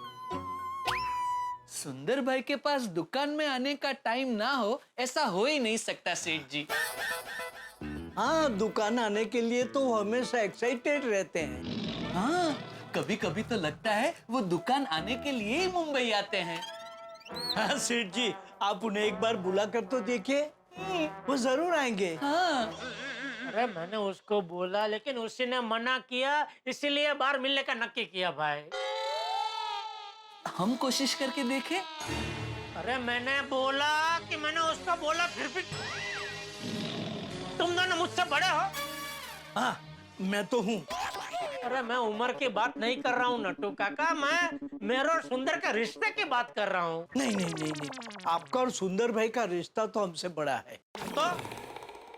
[SPEAKER 2] सुंदर भाई के पास दुकान में आने का टाइम ना हो, ऐसा हो ही नहीं सकता सेठ जी।
[SPEAKER 12] हाँ, दुकान आने के लिए तो वो हमेशा एक्साइटेड रहते हैं।
[SPEAKER 2] हाँ, कभी कभी तो लगता है वो दुकान आने के लिए ही मुंबई आते हैं।
[SPEAKER 12] हाँ सेठ जी, आप उन्हें एक बार बुला कर तो देखिए, वो जरूर आएंगे।
[SPEAKER 2] हाँ।
[SPEAKER 5] अरे मैंने उसको बोला लेकिन उसी ने मना किया, इसीलिए बाहर मिलने का नक्की किया भाई।
[SPEAKER 2] हम कोशिश करके देखें।
[SPEAKER 5] अरे मैंने बोला कि मैंने उसको बोला, फिर भी तुम दोनों मुझसे बड़े हो।
[SPEAKER 12] हाँ, मैं तो हूँ।
[SPEAKER 5] अरे मैं उम्र की बात नहीं कर रहा हूँ नट्टू काका, मैं मेरे और सुंदर के रिश्ते की बात कर रहा हूँ।
[SPEAKER 12] नहीं नहीं नहीं नहीं, आपका और सुंदर भाई का रिश्ता तो हमसे बड़ा है।
[SPEAKER 5] तो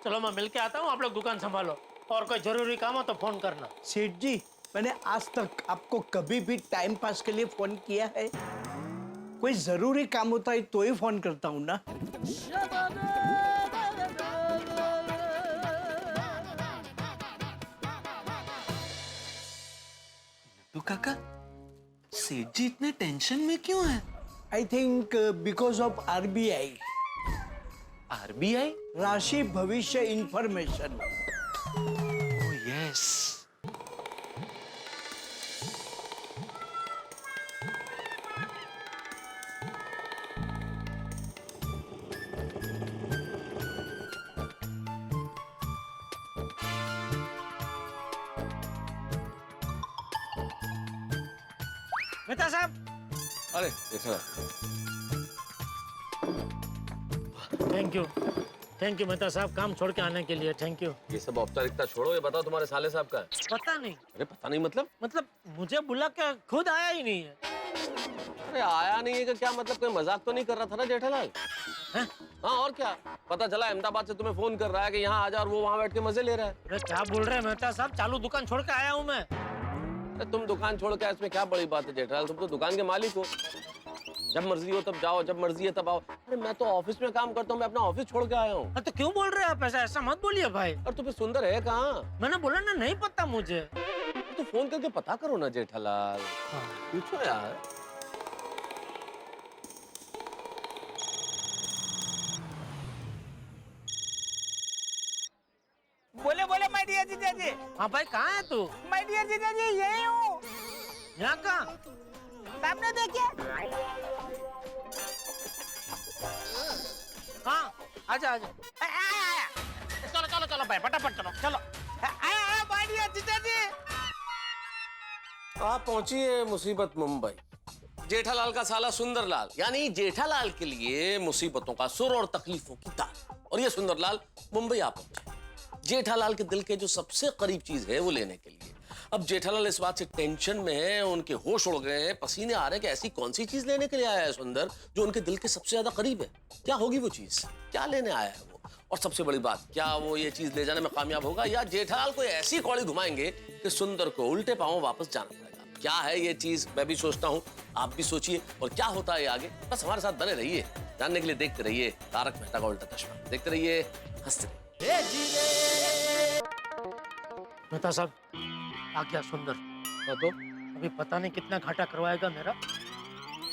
[SPEAKER 5] चलो मैं मिल के आता हूँ, आप लोग दुकान संभालो, और कोई जरूरी काम हो तो फोन करना।
[SPEAKER 12] सेठ जी, मैंने आज तक आपको कभी भी टाइम पास के लिए फोन किया है? कोई जरूरी काम होता है तो ही फोन करता हूँ ना।
[SPEAKER 2] तो काका, सेठ जी इतने टेंशन में क्यों है?
[SPEAKER 12] I think because of RBI,
[SPEAKER 2] RBI?
[SPEAKER 12] राशि भविष्य इंफॉर्मेशन।
[SPEAKER 2] Oh yes.
[SPEAKER 5] मेहता साहब।
[SPEAKER 4] अरे देखा,
[SPEAKER 5] थैंक यू मेहता साहब, काम छोड़ के आने के लिए थैंक यू।
[SPEAKER 4] ये सब औपचारिकता छोड़ो, ये बताओ तुम्हारे साले साहब का है?
[SPEAKER 5] पता नहीं।
[SPEAKER 4] अरे पता नहीं मतलब
[SPEAKER 5] मुझे बुला के खुद आया ही नहीं है।
[SPEAKER 4] अरे आया नहीं है का क्या मतलब? कोई मजाक तो नहीं कर रहा था ना जेठालाल?
[SPEAKER 5] हैं?
[SPEAKER 4] हाँ और क्या, पता चला अहमदाबाद से तुम्हें फोन कर रहा है कि यहाँ आ जा, और वो वहाँ बैठ के मजे ले रहा है।
[SPEAKER 5] अरे क्या बोल रहे हैं मेहता साहब, चालू दुकान छोड़ के आया हूँ मैं।
[SPEAKER 4] अरे तुम दुकान छोड़ के, इसमें क्या बड़ी बात है जेठालाल, तुम तो दुकान के मालिक हो, जब मर्जी हो तब जाओ, जब मर्जी है तब आओ। अरे मैं तो ऑफिस में काम करता हूँ, मैं अपना ऑफिस छोड़ के आया हूँ।
[SPEAKER 5] तो क्यों बोल रहे हैं आप ऐसा? ऐसा मत बोलिए भाई।
[SPEAKER 4] और तुम्हें सुंदर है कहाँ?
[SPEAKER 5] मैंने बोला ना, नहीं पता मुझे।
[SPEAKER 4] तो फोन करके पता करो ना जेठालाल, पूछो यार।
[SPEAKER 11] बोले बोले माय डियर जीजा जी।
[SPEAKER 5] हाँ भाई, कहाँ है तू?
[SPEAKER 11] माय डियर जीजा जी, यही हूँ।
[SPEAKER 5] यहाँ कहाँ?
[SPEAKER 11] सामने देखिए।
[SPEAKER 5] हाँ, आजा आजा।
[SPEAKER 11] आया।
[SPEAKER 5] चलो चलो चलो भाई, फटाफट चलो चलो।
[SPEAKER 11] आया माय डियर जीजा जी।
[SPEAKER 4] आप पहुंची है मुसीबत मुंबई। जेठालाल का साला सुंदरलाल, यानी जेठालाल के लिए मुसीबतों का सुर और तकलीफों की तार, और ये सुंदरलाल मुंबई आ पहुंचे जेठालाल के दिल के जो सबसे करीब चीज है वो लेने के लिए। अब जेठालाल इस बात से टेंशन में है, उनके होश उड़ गए हैं, पसीने आ रहे हैं कि ऐसी कौन सी चीज लेने के लिए आया है सुंदर जो उनके दिल के सबसे ज्यादा करीब है। क्या होगी वो चीज, क्या लेने आया है वो, और सबसे बड़ी बात, क्या वो ये चीज ले जाने में कामयाब होगा, या जेठालाल को ऐसी कौड़ी घुमाएंगे कि सुंदर को उल्टे पांव वापस जाना पड़ेगा। क्या है ये चीज, मैं भी सोचता हूँ, आप भी सोचिए, और क्या होता है आगे, बस हमारे साथ बने रहिए, जानने के लिए देखते रहिए तारक मेहता का उल्टा चश्मा, देखते रहिए, हंसते रहिए।
[SPEAKER 5] मेहता साहब, आ गया सुंदर।
[SPEAKER 4] तो
[SPEAKER 5] अभी पता नहीं कितना घाटा करवाएगा मेरा,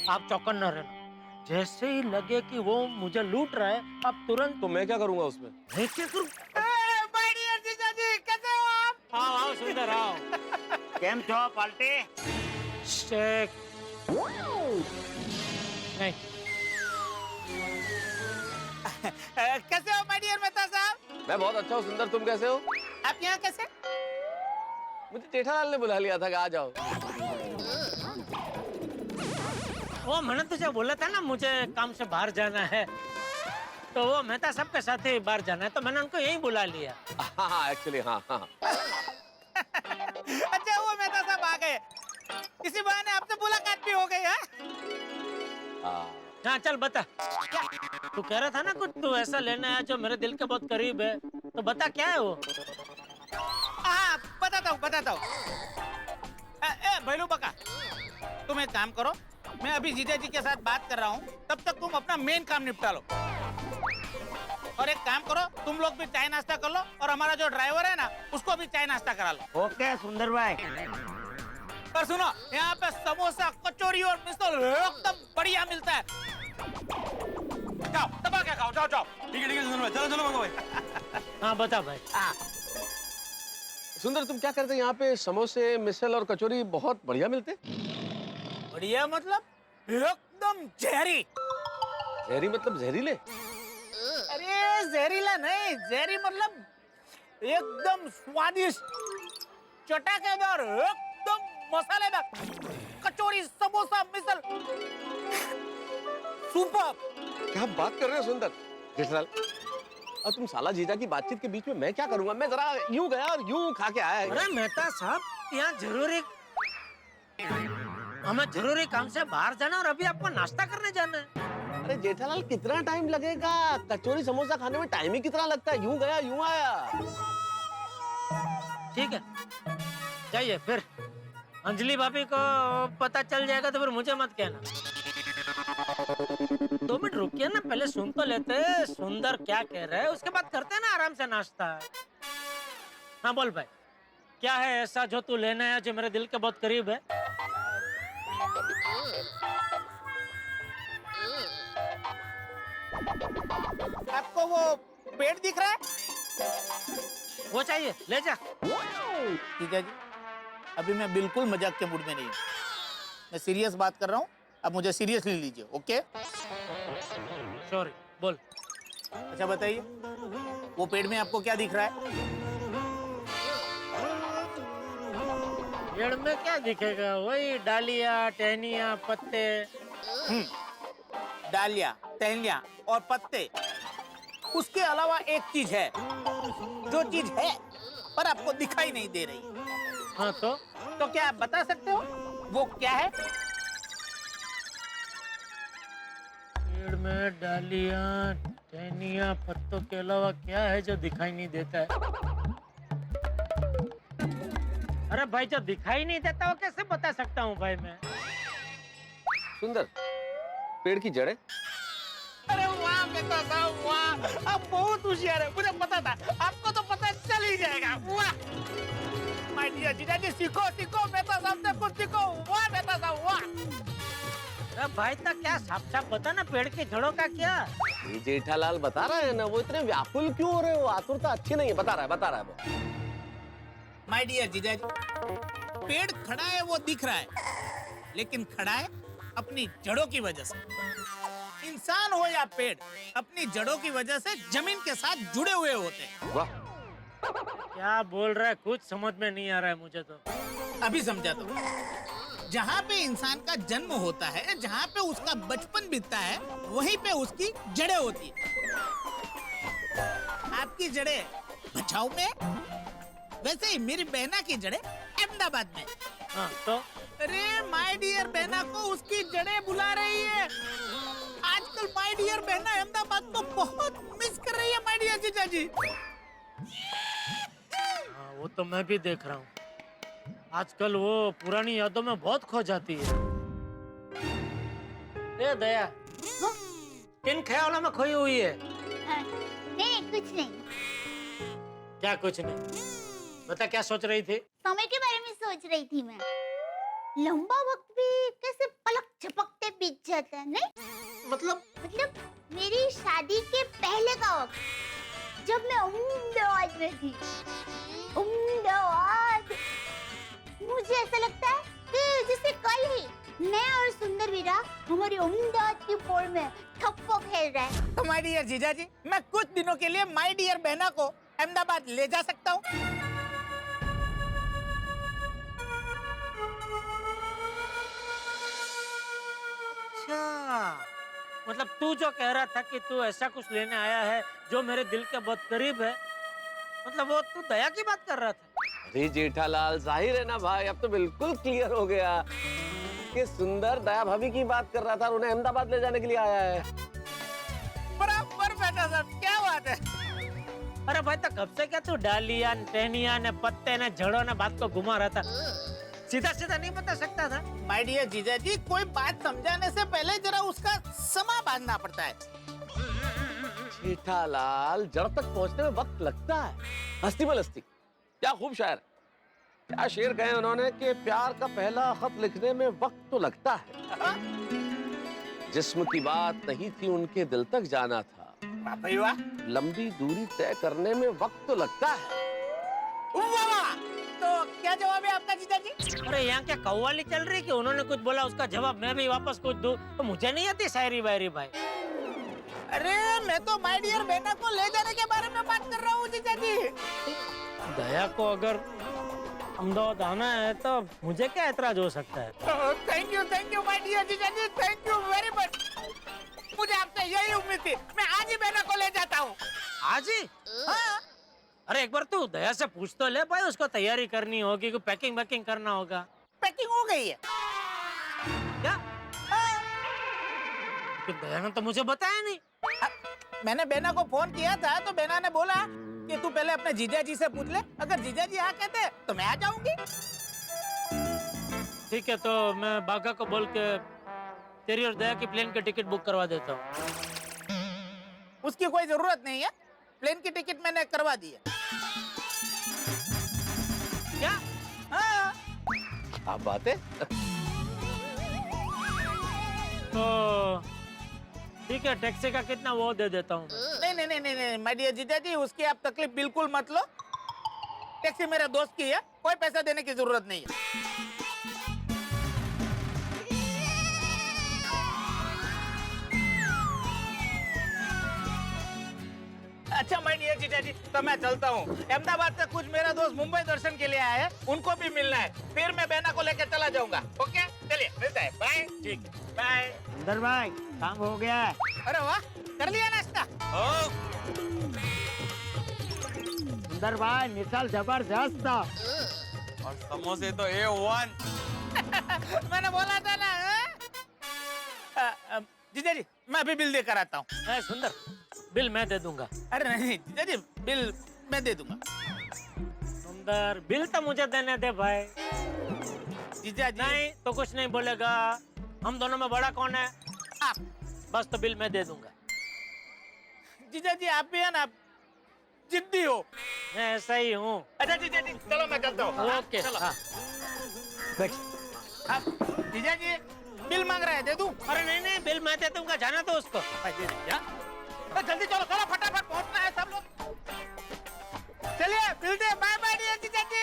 [SPEAKER 5] आप चौकन न रहना। जैसे ही लगे कि वो मुझे लूट रहा है, आप तुरंत।
[SPEAKER 4] तो मैं क्या करूंगा उसमें?
[SPEAKER 5] मैं क्या करूं?
[SPEAKER 11] माय डियर जीजा जी, कैसे हो आप?
[SPEAKER 5] आओ आओ सुंदर आओ।
[SPEAKER 11] केम छो पाल्टी?
[SPEAKER 5] शेक नहीं। कैसे हो माय डियर मेहता साहब?
[SPEAKER 4] मैं बहुत अच्छा हूँ सुंदर, तुम कैसे हो?
[SPEAKER 5] आप यहाँ कैसे?
[SPEAKER 4] मुझे जेठालाल ने बुला लिया था कि आ जाओ।
[SPEAKER 5] वो मैंने तुझे बोला था ना मुझे काम से बाहर जाना है, तो वो मेहता साहब के साथ ही बाहर जाना है, तो मैंने उनको यही बुला लिया।
[SPEAKER 4] हाँ एक्चुअली हाँ।
[SPEAKER 5] अच्छा वो मेहता साहब आ गए, इसी बहाने आपसे मुलाकात भी हो गई है। हाँ चल बता, क्या तू कह रहा था ना कुछ तू ऐसा लेना है जो मेरे दिल के बहुत करीब है, तो बता क्या है वो? हाँ बताता हूँ। भैलू बका, तुम एक काम करो, मैं अभी जीजा जी के साथ बात कर रहा हूँ, तब तक तुम अपना मेन काम निपटा लो। और एक काम करो, तुम लोग भी चाय नाश्ता कर लो, और हमारा जो ड्राइवर है ना उसको भी चाय नाश्ता करा लो। ओके सुंदर भाई। पर सुनो, यहाँ पे समोसा, कचौरी और मिसल एकदम बढ़िया मिलता है। जाओ दबा के खाओ, जाओ। ठीक है सुंदर भाई, चलो भाई। हाँ बता भाई।
[SPEAKER 4] सुंदर तुम क्या करते यहाँ पे? समोसे, मिसल और कचौरी बहुत बढ़िया मिलते।
[SPEAKER 5] बढ़िया मतलब एकदम जहरी।
[SPEAKER 4] जहरी मतलब जहरीले?
[SPEAKER 5] अरे जहरीला नहीं, जहरी मतलब एकदम स्वादिष्ट, चटाकेदार, एकदम मसालेदार कचौरी, समोसा, मिसल, सुपर।
[SPEAKER 4] क्या बात कर रहे हो सुंदर? जेठालाल, और तुम साला जीजा की बातचीत के बीच में मैं क्या करूंगा? मैं जरा यूं गया और यूं खा के आया।
[SPEAKER 5] अरे मेहता साहब, यहाँ हमें जरूरी काम से बाहर जाना, और अभी आपको नाश्ता करने जाना है।
[SPEAKER 4] अरे जेठालाल कितना टाइम लगेगा? कचौरी समोसा खाने में टाइम ही कितना लगता है? यूं गया यूं आया।
[SPEAKER 5] ठीक है जाइए, फिर अंजलि भाभी को पता चल जाएगा तो फिर मुझे मत कहना। 2 मिनट रुकिए ना, पहले सुन तो लेते सुंदर क्या कह रहे हैं, उसके बाद करते हैं ना आराम से नाश्ता। हाँ बोल भाई, क्या है ऐसा जो तू लेना है, जो मेरे दिल के बहुत करीब है? आपको वो पेड़ दिख रहा है? वो चाहिए, ले जा। ठीक है जी, अभी मैं बिल्कुल मजाक के मूड में नहीं हूँ, मैं सीरियस बात कर रहा हूँ, अब मुझे सीरियसली लीजिए। ओके सॉरी, बोल। अच्छा बताइए, वो पेड़ में आपको क्या दिख रहा है? पेड़ में क्या दिखेगा? वही डालियाँ, टहनियाँ, पत्ते। डालियाँ, टहनियाँ और पत्ते। उसके अलावा एक चीज है, जो चीज है पर आपको दिखाई नहीं दे रही। हाँ तो क्या आप बता सकते हो वो क्या है? पेड़ में डालियाँ, टहनियाँ, पत्तों के अलावा क्या है जो दिखाई नहीं देता है? अरे भाई, जो दिखाई नहीं देता वो कैसे बता सकता हूँ भाई मैं?
[SPEAKER 4] सुंदर, पेड़ की जड़ें।
[SPEAKER 5] अरे वाह बेटा साहब, वाह, आप बहुत होशियार है, मुझे पता था, आपको तो पता चल ही जाएगा। वाह माय डियर जीजा जी, सीखो बेटा साहब से कुछ सीखो। वाह बेटा साहब, वाह। अरे भाई तो क्या साफ साफ बता ना, पेड़ की जड़ों का क्या?
[SPEAKER 4] ये जेठालाल बता रहा है ना, वो इतने व्याकुल क्यों हो रहे हो? आतुरता अच्छी नहीं है। बता रहा है वो।
[SPEAKER 5] माय डियर जीजा जी, पेड़ खड़ा है वो दिख रहा है, लेकिन खड़ा है अपनी जड़ों की वजह से। इंसान हो या पेड़, अपनी जड़ों की वजह से जमीन के साथ जुड़े हुए होते हैं।
[SPEAKER 4] वाह,
[SPEAKER 5] क्या बोल रहा है? कुछ समझ में नहीं आ रहा है मुझे तो। अभी समझा तो। जहाँ पे इंसान का जन्म होता है, जहाँ पे उसका बचपन बीतता है, वहीं पे उसकी जड़ें होती है। आपकी जड़ें बचाव में, वैसे ही मेरी बहना की जड़ें अहमदाबाद में। हाँ तो? अरे माय डियर बहना को उसकी जड़ें बुला रही है। आजकल माय डियर बहना अहमदाबाद को बहुत मिस कर रही है माय डियर जीजा जी। हाँ वो तो मैं भी देख रहा हूँ, आजकल वो पुरानी यादों में बहुत खो जाती है। ए दया, किन ख्यालों में खोई हुई है?
[SPEAKER 6] नहीं कुछ नहीं।
[SPEAKER 5] क्या कुछ नहीं? बता क्या सोच रही थी?
[SPEAKER 6] समय के बारे में सोच रही थी मैं। लंबा वक्त भी कैसे पलक झपकते बीत जाता है, नहीं? मतलब मेरी शादी के पहले का वक्त, जब मैं अहमदाबाद में थी। अहमदाबाद, मुझे ऐसा लगता है कि जैसे कल मैं और सुंदर वीरा हमारी अहमदाबाद की पोल में ठप्पो खेल रहे हैं।
[SPEAKER 11] तो माय डियर जीजा जी, मैं कुछ दिनों के लिए माय डियर बहना को अहमदाबाद ले जा सकता हूँ?
[SPEAKER 5] अच्छा, मतलब तू जो कह रहा था कि तू ऐसा कुछ लेने आया है जो मेरे दिल के बहुत करीब है, मतलब वो तू दया की बात कर रहा था?
[SPEAKER 4] अरे जेठालाल, जाहिर है ना भाई, अब तो बिल्कुल क्लियर हो गया कि सुंदर दया भाभी की बात कर रहा था और उन्हें अहमदाबाद ले जाने के लिए आया है।
[SPEAKER 11] बराबर बेटा साहब, क्या बात है?
[SPEAKER 5] अरे भाई, तो कब से क्या तू डालिया टहनिया ने पत्ते ने जड़ों ने बात को घुमा रहा था? सीधा सीधा नहीं बता सकता था?
[SPEAKER 11] माय डियर जीजा जी, कोई बात समझाने से पहले जरा उसका समा बांधना पड़ता है।
[SPEAKER 4] जेठालाल, जड़ तक पहुंचने में वक्त लगता है। हस्ती मलस्ती, क्या खूब शायर, क्या शेर कहे उन्होंने कि प्यार का पहला खत लिखने में वक्त तो लगता है, जिस्म की बात नहीं थी उनके दिल तक जाना था,
[SPEAKER 11] वाह भाई वाह।
[SPEAKER 4] लंबी दूरी तय करने में वक्त तो लगता है।
[SPEAKER 11] वाह, तो क्या जवाब है आपका जीजा जी?
[SPEAKER 5] अरे यहाँ क्या कव्वाली चल रही कि उन्होंने कुछ बोला उसका जवाब मैं भी वापस कुछ दूं? तो मुझे नहीं आती शायरी वायरी भाई।
[SPEAKER 11] अरे मैं तो माय डियर बहना को ले जाने के बारे में बात कर रहा हूँ जीजा जी।
[SPEAKER 5] दया को अगर अहमदाबाद आना है तो मुझे क्या ऐतराज हो सकता है?
[SPEAKER 11] थैंक यू माय डियर जीजा जी, थैंक यू वेरी मच। मुझे आपसे यही उम्मीद थी। मैं आज ही बहना को ले जाता हूँ।
[SPEAKER 5] आज ही?
[SPEAKER 11] हाँ।
[SPEAKER 5] अरे एक बार तू दया से पूछ तो ले भाई, उसको तैयारी करनी होगी, कोई पैकिंग वैकिंग करना होगा।
[SPEAKER 11] पैकिंग हो गई है
[SPEAKER 5] क्या? कि दया ने तो मुझे बताया नहीं।
[SPEAKER 11] मैंने बेना को फोन किया था तो बेना ने बोला कि तू पहले अपने जीजा जी से पूछ ले, अगर जीजा जी हाँ कहते तो मैं आ जाऊंगी।
[SPEAKER 5] ठीक है, तो मैं बागा को बोल के तेरी और दया की प्लेन की टिकट बुक करवा देता हूँ।
[SPEAKER 11] उसकी कोई जरूरत नहीं है, प्लेन की टिकट मैंने करवा दी है।
[SPEAKER 5] क्या?
[SPEAKER 11] हाँ।
[SPEAKER 4] आप बातें
[SPEAKER 5] तो ठीक है, टैक्सी का कितना वो दे देता हूँ।
[SPEAKER 11] नहीं माय डियर जीजा जी, उसकी आप तकलीफ बिल्कुल मत लो। टैक्सी मेरे दोस्त की है, कोई पैसा देने की जरूरत नहीं है। अच्छा माय डियर जीजा जी, तो मैं चलता हूँ। अहमदाबाद से कुछ मेरा दोस्त मुंबई दर्शन के लिए आया है, उनको भी मिलना है, फिर मैं बहना को लेकर चला जाऊंगा। ओके, चलिए मिलता है, बाय।
[SPEAKER 5] ठीक है,
[SPEAKER 11] बाय।
[SPEAKER 5] अंदर भाई काम हो गया है।
[SPEAKER 11] अरे वाह, कर लिया नाश्ता?
[SPEAKER 5] अंदर भाई मिसाल जबरदस्त था।
[SPEAKER 7] और समोसे तो A1।
[SPEAKER 11] मैंने बोला था ना। जीजा जी, मैं अभी बिल देकर आता हूँ।
[SPEAKER 5] सुंदर, बिल मैं दे दूंगा।
[SPEAKER 11] अरे नहीं जीजा जी, बिल मैं दे दूंगा।
[SPEAKER 5] सुंदर, बिल तो मुझे देने दे भाई।
[SPEAKER 11] जीजा जी
[SPEAKER 5] नहीं तो कुछ नहीं बोलेगा। हम दोनों में बड़ा कौन है?
[SPEAKER 11] आप।
[SPEAKER 5] बस तो बिल मैं दे दूंगा।
[SPEAKER 11] जीजा जी, आप भी है ना जिद्दी हो।
[SPEAKER 5] मैं ऐसा ही हूँ।
[SPEAKER 11] अच्छा जीजा जी, चलो मैं चलता हूँ।
[SPEAKER 5] ओके,
[SPEAKER 11] चलो।
[SPEAKER 5] हाँ।
[SPEAKER 11] जीजा जी, बिल मांग रहे हैं, दे दूं?
[SPEAKER 5] अरे नहीं, बिल मैं दे दूंगा, जाना तो उसको।
[SPEAKER 11] जल्दी चलो, चलो फटाफट पहुंचना है सब लोग। चलिए मिलते हैं, बाय बाय जीजा जी।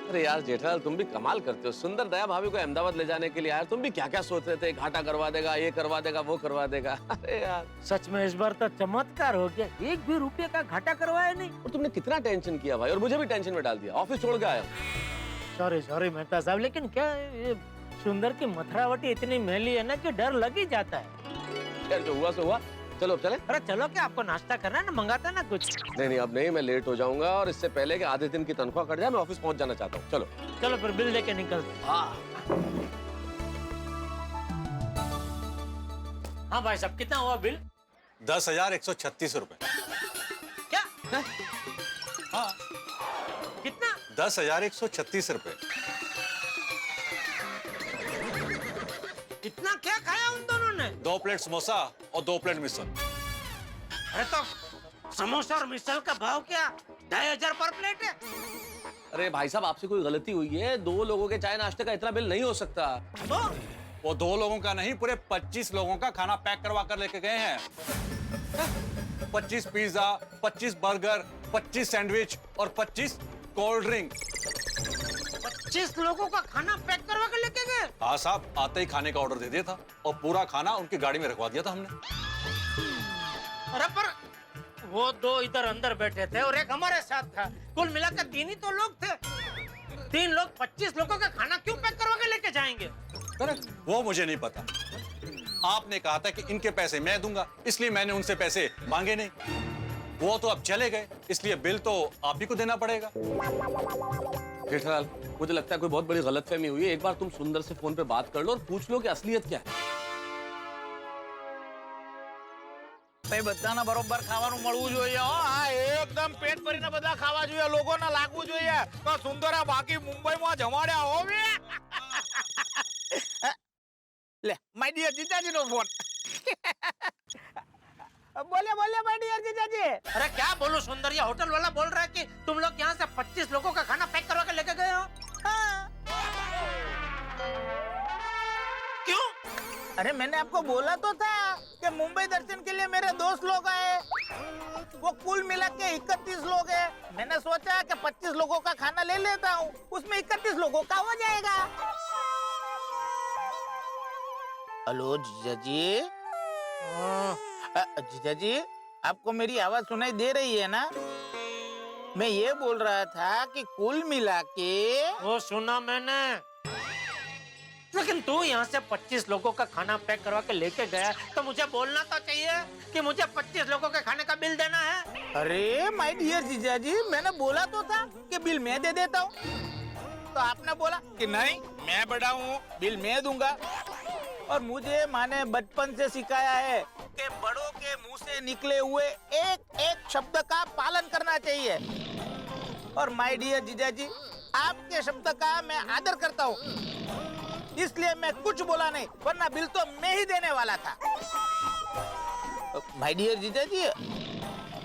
[SPEAKER 4] अरे यार जेठालाल, तुम भी कमाल करते हो। सुंदर दया भाभी को अहमदाबाद ले जाने के लिए आया, तुम भी क्या क्या सोच रहे थे? घाटा करवा देगा, ये करवा देगा, वो करवा देगा। अरे यार,
[SPEAKER 5] सच में इस बार तो चमत्कार हो गया, 1 भी रुपये का घाटा करवाया नहीं।
[SPEAKER 4] और तुमने कितना टेंशन किया भाई, और मुझे भी टेंशन में डाल दिया। ऑफिस छोड़ के आया।
[SPEAKER 5] सॉरी मेहता साहब, लेकिन क्या ये सुंदर की मथुरावटी इतनी मैली है ना कि डर लग ही जाता है।
[SPEAKER 4] यार जो हुआ सो हुआ, चलो चले।
[SPEAKER 5] अरे चलो, क्या आपको नाश्ता करना है ना, मंगाता ना कुछ।
[SPEAKER 4] नहीं अब नहीं, मैं लेट हो जाऊंगा, और इससे पहले कि आधे दिन की तनख्वाह कट जाए, मैं ऑफिस पहुंच जाना चाहता हूँ। चलो
[SPEAKER 5] चलो फिर बिल लेके निकलते। हाँ भाई साहब, कितना हुआ बिल?
[SPEAKER 13] 10,136 रुपए।
[SPEAKER 5] क्या?
[SPEAKER 13] हाँ,
[SPEAKER 5] कितना?
[SPEAKER 13] 10,136 रुपए।
[SPEAKER 5] इतना क्या खाया उन दोनों ने?
[SPEAKER 13] 2 प्लेट समोसा और 2 प्लेट मिसल।
[SPEAKER 5] अरे तो समोसा और मिसल का भाव क्या 2,500 पर प्लेट है?
[SPEAKER 4] अरे भाई साहब, आपसे कोई गलती हुई है। 2 लोगों के चाय नाश्ते का इतना बिल नहीं हो सकता।
[SPEAKER 13] वो 2 लोगों का नहीं, पूरे 25 लोगों का खाना पैक करवा कर लेके गए हैं। 25 पिज्जा, 25 बर्गर, 25 सैंडविच और 25 कोल्ड ड्रिंक।
[SPEAKER 5] 25 लोगों का खाना पैक करवा के लेके गए?
[SPEAKER 13] हाँ साहब, आते ही खाने का ऑर्डर दे दिया था और पूरा खाना उनकी गाड़ी में रखवा दिया था हमने।
[SPEAKER 5] अरे पर वो 2 इधर अंदर बैठे थे और एक हमारे साथ था, कुल मिलाकर 3 ही तो लोग थे। 3 लोग 25 लोगों का खाना क्यों पैक करवा के लेके जाएंगे?
[SPEAKER 13] करेक्ट, वो मुझे नहीं पता। आपने कहा था कि इनके पैसे मैं दूंगा, इसलिए मैंने उनसे पैसे मांगे नहीं। वो तो अब चले गए, इसलिए बिल तो आप ही को देना पड़ेगा।
[SPEAKER 4] जेठालाल, मुझे लगता है कोई बहुत बड़ी गलतफहमी हुई है। एक बार तुम सुंदर से फोन पे बात कर लो और पूछ लो कि असलियत क्या है।
[SPEAKER 11] ભાઈ બધાને બરોબર ખાવાનું મળવું જોઈએ હો આ એકદમ પેટ ભરીને બધા ખાવા જોઈએ લોકોને લાગવું જોઈએ તો સુંદરા બાકી મુંબઈમાં જમાડ્યા હો બે લે માય ડિયર જીજાજીનો ફોન बोले बोले माय डियर जीजाजी।
[SPEAKER 5] अरे क्या बोलूं सुंदर, ये होटल वाला बोल रहा है कि तुम लोग यहाँ से 25 लोगों का खाना पैक करवा के लेके गए हो।
[SPEAKER 11] क्यों? अरे मैंने आपको बोला तो था कि मुंबई दर्शन के लिए मेरे दोस्त लोग आए, वो कुल मिला के 31 लोग हैं। मैंने सोचा कि 25 लोगों का खाना ले लेता हूँ, उसमें 31 लोगों का हो जाएगा। हेलो जीजा जी। जीजा जी, आपको मेरी आवाज सुनाई दे रही है ना? मैं ये बोल रहा था कि कुल मिला के
[SPEAKER 5] वो सुना मैंने, लेकिन तू यहाँ से 25 लोगों का खाना पैक करवा के लेके गया तो मुझे बोलना तो चाहिए कि मुझे 25 लोगों के खाने का बिल देना है।
[SPEAKER 11] अरे माय डियर जीजा जी, मैंने बोला तो था कि बिल मैं दे देता हूँ, तो आपने बोला कि नहीं मैं बड़ा हूँ, बिल मैं दूंगा। और मुझे माँ ने बचपन से सिखाया है कि बड़ों के मुंह से निकले हुए एक एक शब्द का पालन करना चाहिए। और माय डियर जीजा जी, आपके शब्द का मैं आदर करता हूँ, इसलिए मैं कुछ बोला नहीं, वरना बिल तो मैं ही देने वाला था। माय डियर जीजा जी,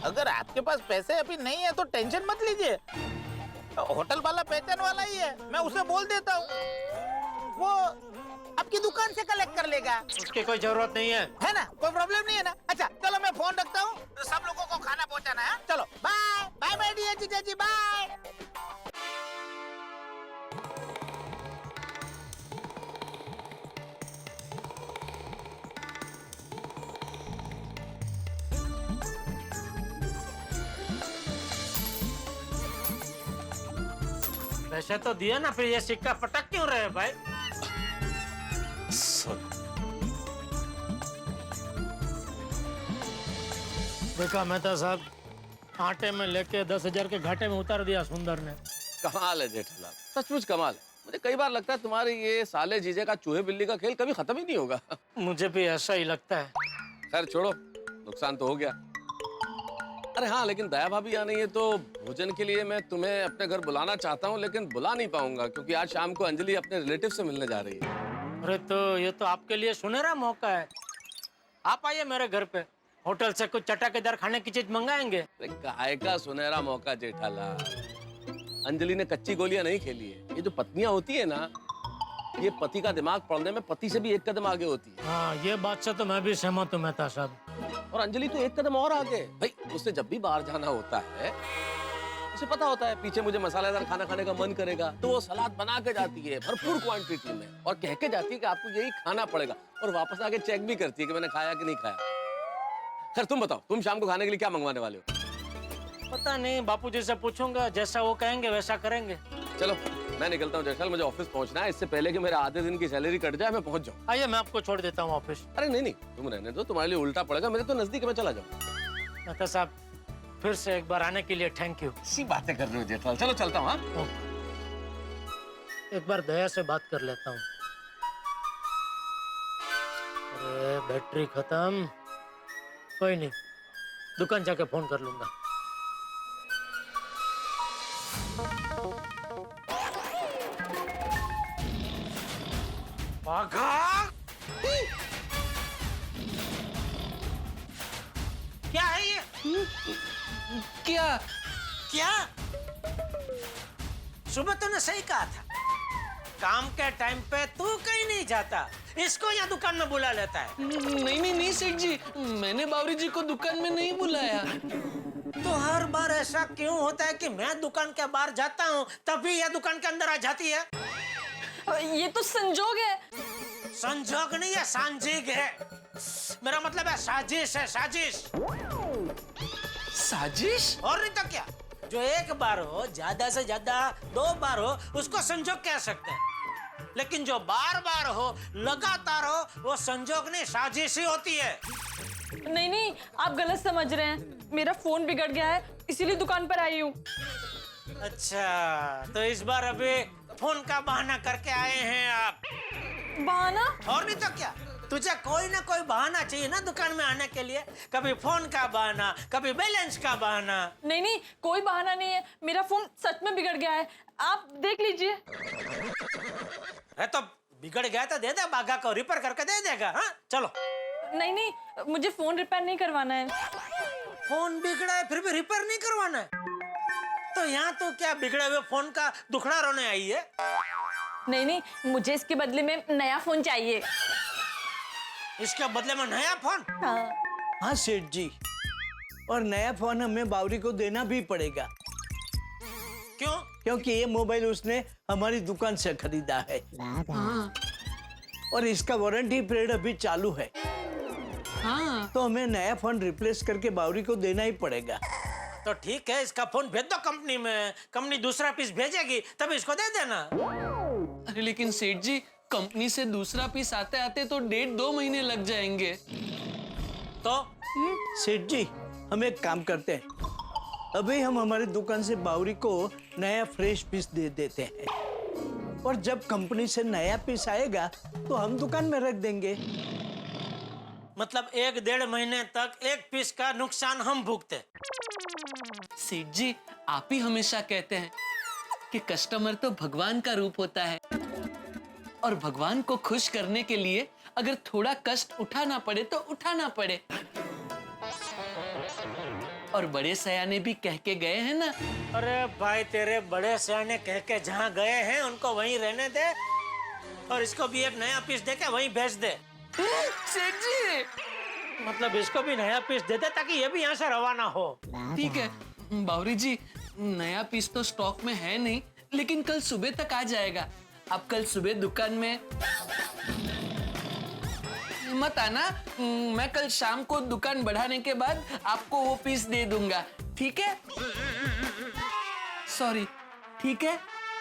[SPEAKER 11] अगर आपके पास पैसे अभी नहीं है तो टेंशन मत लीजिए, होटल वाला पहचान वाला ही है, मैं उसे बोल देता हूँ, वो आपकी दुकान से कलेक्ट कर लेगा।
[SPEAKER 5] उसकी कोई जरूरत नहीं है
[SPEAKER 11] ना? कोई प्रॉब्लम नहीं है ना? अच्छा चलो मैं फोन रखता हूँ, सब लोगों को खाना पहुँचाना है। चलो बाय बाय बाय डियर जीजा जी, बाय।
[SPEAKER 5] पैसे तो दिया ना, फिर ये सिक्का पटक क्यों रहे भाई? देखा मेहता साहब, आटे में लेके 10,000 के घाटे में उतार दिया सुंदर ने।
[SPEAKER 4] कमाल है जेठालाल, सचमुच कमाल है। मुझे कई बार लगता है तुम्हारे ये साले जीजे का चूहे बिल्ली का खेल कभी खत्म ही नहीं होगा।
[SPEAKER 5] मुझे भी ऐसा ही लगता है।
[SPEAKER 4] खैर छोड़ो, नुकसान तो हो गया। अरे हाँ, लेकिन दया भाभी यहाँ नहीं है तो भोजन के लिए मैं तुम्हें अपने घर बुलाना चाहता हूँ, लेकिन बुला नहीं पाऊंगा क्योंकि आज शाम को अंजलि अपने रिलेटिव से मिलने जा रही है।
[SPEAKER 5] अरे तो ये तो आपके लिए सुनहरा मौका है, आप आइए मेरे घर पे, होटल से कुछ चटाकेदार खाने की चीज मंगाएंगे।
[SPEAKER 4] अरे काय का सुनहरा मौका जेठालाल, अंजलि ने कच्ची गोलियां नहीं खेली है। ये जो पत्नियां होती है ना, ये पति का दिमाग पढ़ने में पति से भी एक कदम आगे होती है।
[SPEAKER 5] हाँ, ये बात से तो मैं भी सहमत हूँ मेहता साहब।
[SPEAKER 4] और अंजलि तो एक कदम और आगे भाई, उसे जब भी बाहर जाना होता है उसे पता होता है पीछे मुझे मसालेदार खाना खाने का मन करेगा, तो वो सलाद बना के जाती है भरपूर क्वांटिटी में और कह के जाती है कि आपको यही खाना पड़ेगा, और वापस आके चेक भी करती है कि मैंने खाया कि नहीं खाया। खैर तुम बताओ, तुम शाम को खाने के लिए क्या मंगवाने वाले हो?
[SPEAKER 5] पता नहीं, बापूजी से पूछूंगा, जैसा वो कहेंगे वैसा करेंगे।
[SPEAKER 4] चलो मैं निकलता हूँ जेठालाल, मुझे ऑफिस पहुंचना है, इससे पहले कि मेरे आधे दिन की सैलरी कट जाए मैं पहुंच जाऊँ।
[SPEAKER 5] आइए मैं आपको छोड़ देता हूँ ऑफिस।
[SPEAKER 4] अरे नहीं नहीं, तुम रहने दो, तुम्हारे लिए उल्टा पड़ेगा, मेरे तो नजदीक में चला जाऊँ।
[SPEAKER 5] मेहता साहब, फिर से एक बार आने के लिए थैंक यू।
[SPEAKER 4] इसी बातें कर रहे हो जेठालाल, चलो चलता हूँ। हाँ
[SPEAKER 5] एक बार दया से बात कर लेता हूँ। अरे बैटरी खत्म, कोई नहीं, दुकान जाके फोन कर लूंगा। क्या है ये?
[SPEAKER 2] क्या
[SPEAKER 5] क्या? सुबह तूने सही कहा था, काम के टाइम पे तू कहीं नहीं जाता, इसको यहाँ दुकान में बुला लेता है।
[SPEAKER 2] नहीं नहीं नहीं सेठ जी, मैंने बावरी जी को दुकान में नहीं बुलाया।
[SPEAKER 5] तो हर बार ऐसा क्यों होता है कि मैं दुकान के बाहर जाता हूँ तभी यह दुकान के अंदर आ जाती है?
[SPEAKER 9] ये तो संजोग है।
[SPEAKER 5] संजोग नहीं है, सांजिग है। मेरा मतलब है साजिश है, साजिश।
[SPEAKER 2] साजिश?
[SPEAKER 5] और नहीं तो क्या, जो एक बार हो, ज्यादा से ज्यादा 2 बार हो, उसको संजोग कह सकते हैं। लेकिन जो बार बार हो, लगातार हो, वो संजोग नहीं, साजिश ही होती है।
[SPEAKER 9] नहीं नहीं, आप गलत समझ रहे हैं। मेरा फोन बिगड़ गया है, इसीलिए दुकान पर आई हूँ।
[SPEAKER 5] अच्छा, तो इस बार अभी फोन का बहाना करके आए हैं आप?
[SPEAKER 9] बहाना?
[SPEAKER 5] और नहीं तो क्या, तुझे कोई ना कोई बहाना चाहिए ना दुकान में आने के लिए। कभी फोन का बहाना, कभी बैलेंस का बहाना।
[SPEAKER 9] नहीं नहीं, कोई बहाना नहीं है। मेरा फोन सच में बिगड़ गया है, आप देख लीजिए।
[SPEAKER 5] है तो बिगड़ गया तो दे दे, बागा को रिपेयर करके दे देगा। हाँ चलो।
[SPEAKER 9] नहीं नहीं, मुझे फोन रिपेयर नहीं करवाना है।
[SPEAKER 5] फोन बिगड़ा है फिर भी रिपेयर नहीं करवाना है? तो यहाँ तो क्या बिगड़े हुए फोन का दुखड़ा रोने आई है?
[SPEAKER 9] नहीं नहीं, मुझे इसके बदले में नया फोन चाहिए।
[SPEAKER 5] इसके बदले में नया फोन?
[SPEAKER 9] हाँ।
[SPEAKER 12] हाँ सेठ जी, और नया फोन हमें बावरी को देना भी पड़ेगा।
[SPEAKER 5] क्यों?
[SPEAKER 12] क्योंकि ये मोबाइल उसने हमारी दुकान से खरीदा है। और इसका वारंटी पीरियड अभी चालू है।
[SPEAKER 2] हाँ।
[SPEAKER 12] तो हमें नया फोन रिप्लेस करके बावरी को देना ही पड़ेगा।
[SPEAKER 5] तो ठीक है, इसका फोन भेज दो कंपनी में, कंपनी दूसरा पीस भेजेगी तब इसको दे देना।
[SPEAKER 2] अरे लेकिन सेठ जी, कंपनी से दूसरा पीस आते आते तो 1.5-2 महीने लग जाएंगे।
[SPEAKER 5] तो
[SPEAKER 12] सेठ जी, हम एक काम करते हैं, अभी हम हमारी दुकान से बावरी को नया फ्रेश पीस दे देते हैं, और जब कंपनी से नया पीस आएगा तो हम दुकान में रख देंगे।
[SPEAKER 5] मतलब 1-1.5 महीने तक एक पीस का नुकसान हम भुगते।
[SPEAKER 2] सेठ जी, आप ही हमेशा कहते हैं कि कस्टमर तो भगवान का रूप होता है, और भगवान को खुश करने के लिए अगर थोड़ा कष्ट उठाना पड़े तो उठाना पड़े। और बड़े सयाने भी कह के गए हैं ना।
[SPEAKER 5] अरे भाई, तेरे बड़े सयाने कह के जहाँ गए हैं उनको वहीं रहने दे, और इसको भी एक नया पीस देके वहीं भेज दे।
[SPEAKER 2] सेठ जी,
[SPEAKER 5] मतलब इसको भी नया पीस दे दे ताकि ये भी यहाँ से रवाना हो।
[SPEAKER 2] ठीक है बावरी जी, नया पीस तो स्टॉक में है नहीं, लेकिन कल सुबह तक आ जाएगा। आप कल सुबह दुकान में मत आना, मैं कल शाम को दुकान बढ़ाने के बाद आपको वो पीस दे दूंगा, ठीक है? सॉरी, ठीक है?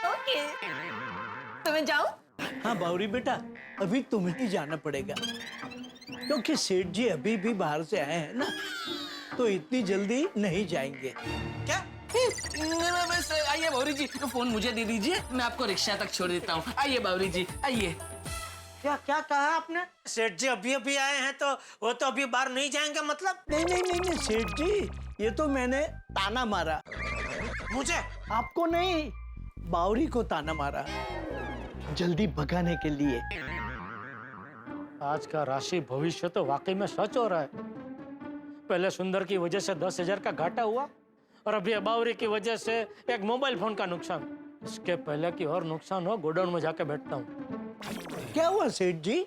[SPEAKER 9] ओके। तो मैं जाऊं?
[SPEAKER 12] हाँ बावरी बेटा, अभी तुम्हें ही जाना पड़ेगा, क्योंकि सेठ जी अभी भी बाहर से आए हैं ना, तो इतनी जल्दी नहीं जाएंगे।
[SPEAKER 5] क्या?
[SPEAKER 2] बस आइए बावरी जी, फोन मुझे दे दीजिए, मैं आपको रिक्शा तक छोड़ देता हूँ। आइए बावरी जी, आइए।
[SPEAKER 5] क्या क्या कहा आपने? सेठ जी अभी अभी आए हैं तो वो तो अभी बाहर नहीं जाएंगे मतलब?
[SPEAKER 12] नहीं नहीं नहीं नहीं सेठ जी, ये तो मैंने ताना मारा।
[SPEAKER 5] मुझे?
[SPEAKER 12] आपको नहीं, बावरी को ताना मारा, जल्दी भगाने के लिए।
[SPEAKER 5] आज का राशि भविष्य तो वाकई में सच हो रहा है। पहले सुंदर की वजह से 10,000 का घाटा हुआ, और अभी बावरी की वजह से एक मोबाइल फोन का नुकसान। इसके पहले कि और नुकसान हो, गोडाउन में जाके बैठता हूँ।
[SPEAKER 12] क्या हुआ सेठ जी,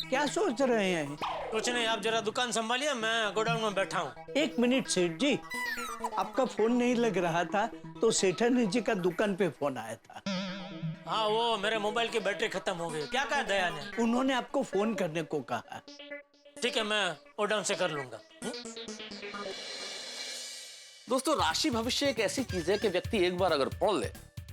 [SPEAKER 12] क्या सोच रहे हैं?
[SPEAKER 5] कुछ नहीं, आप जरा दुकान संभालिए, मैं गोडाउन में बैठा हूँ।
[SPEAKER 12] 1 मिनट सेठ जी, आपका फोन नहीं लग रहा था तो सेठानी जी का दुकान पे फोन आया था।
[SPEAKER 5] हाँ, वो मेरे मोबाइल की बैटरी खत्म हो गई। क्या कहा दया ने?
[SPEAKER 12] उन्होंने आपको फोन करने को कहा।
[SPEAKER 5] ठीक है, मैं गोडाउन से कर लूंगा।
[SPEAKER 4] दोस्तों, राशि भविष्य एक ऐसी चीज है कि व्यक्ति एक बार अगर पढ़ ले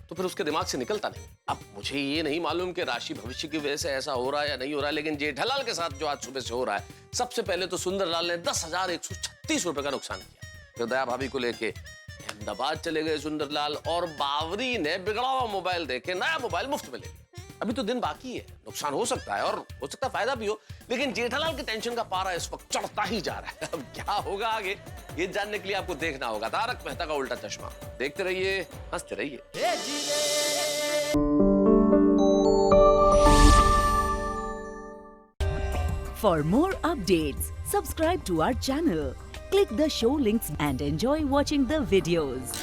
[SPEAKER 4] तो फिर उसके दिमाग से निकलता नहीं। अब मुझे ये नहीं मालूम कि राशि भविष्य की वजह से ऐसा हो रहा है या नहीं हो रहा है, लेकिन जेठालाल के साथ जो आज सुबह से हो रहा है, सबसे पहले तो सुंदरलाल ने 10,136 रुपए का नुकसान किया। फिर दया भाभी को लेके अहमदाबाद चले गए सुंदरलाल, और बावरी ने बिगड़ा हुआ मोबाइल देके नया मोबाइल मुफ्त में ले लिया। अभी तो दिन बाकी है, नुकसान हो सकता है और हो सकता है फायदा भी हो, लेकिन जेठालाल की टेंशन का पारा इस वक्त चढ़ता ही जा रहा है। अब क्या होगा आगे, ये जानने के लिए आपको देखना होगा तारक मेहता का उल्टा चश्मा। देखते रहिए, हंसते रहिए।
[SPEAKER 14] For more updates, subscribe to our channel, click the show links and enjoy watching the videos.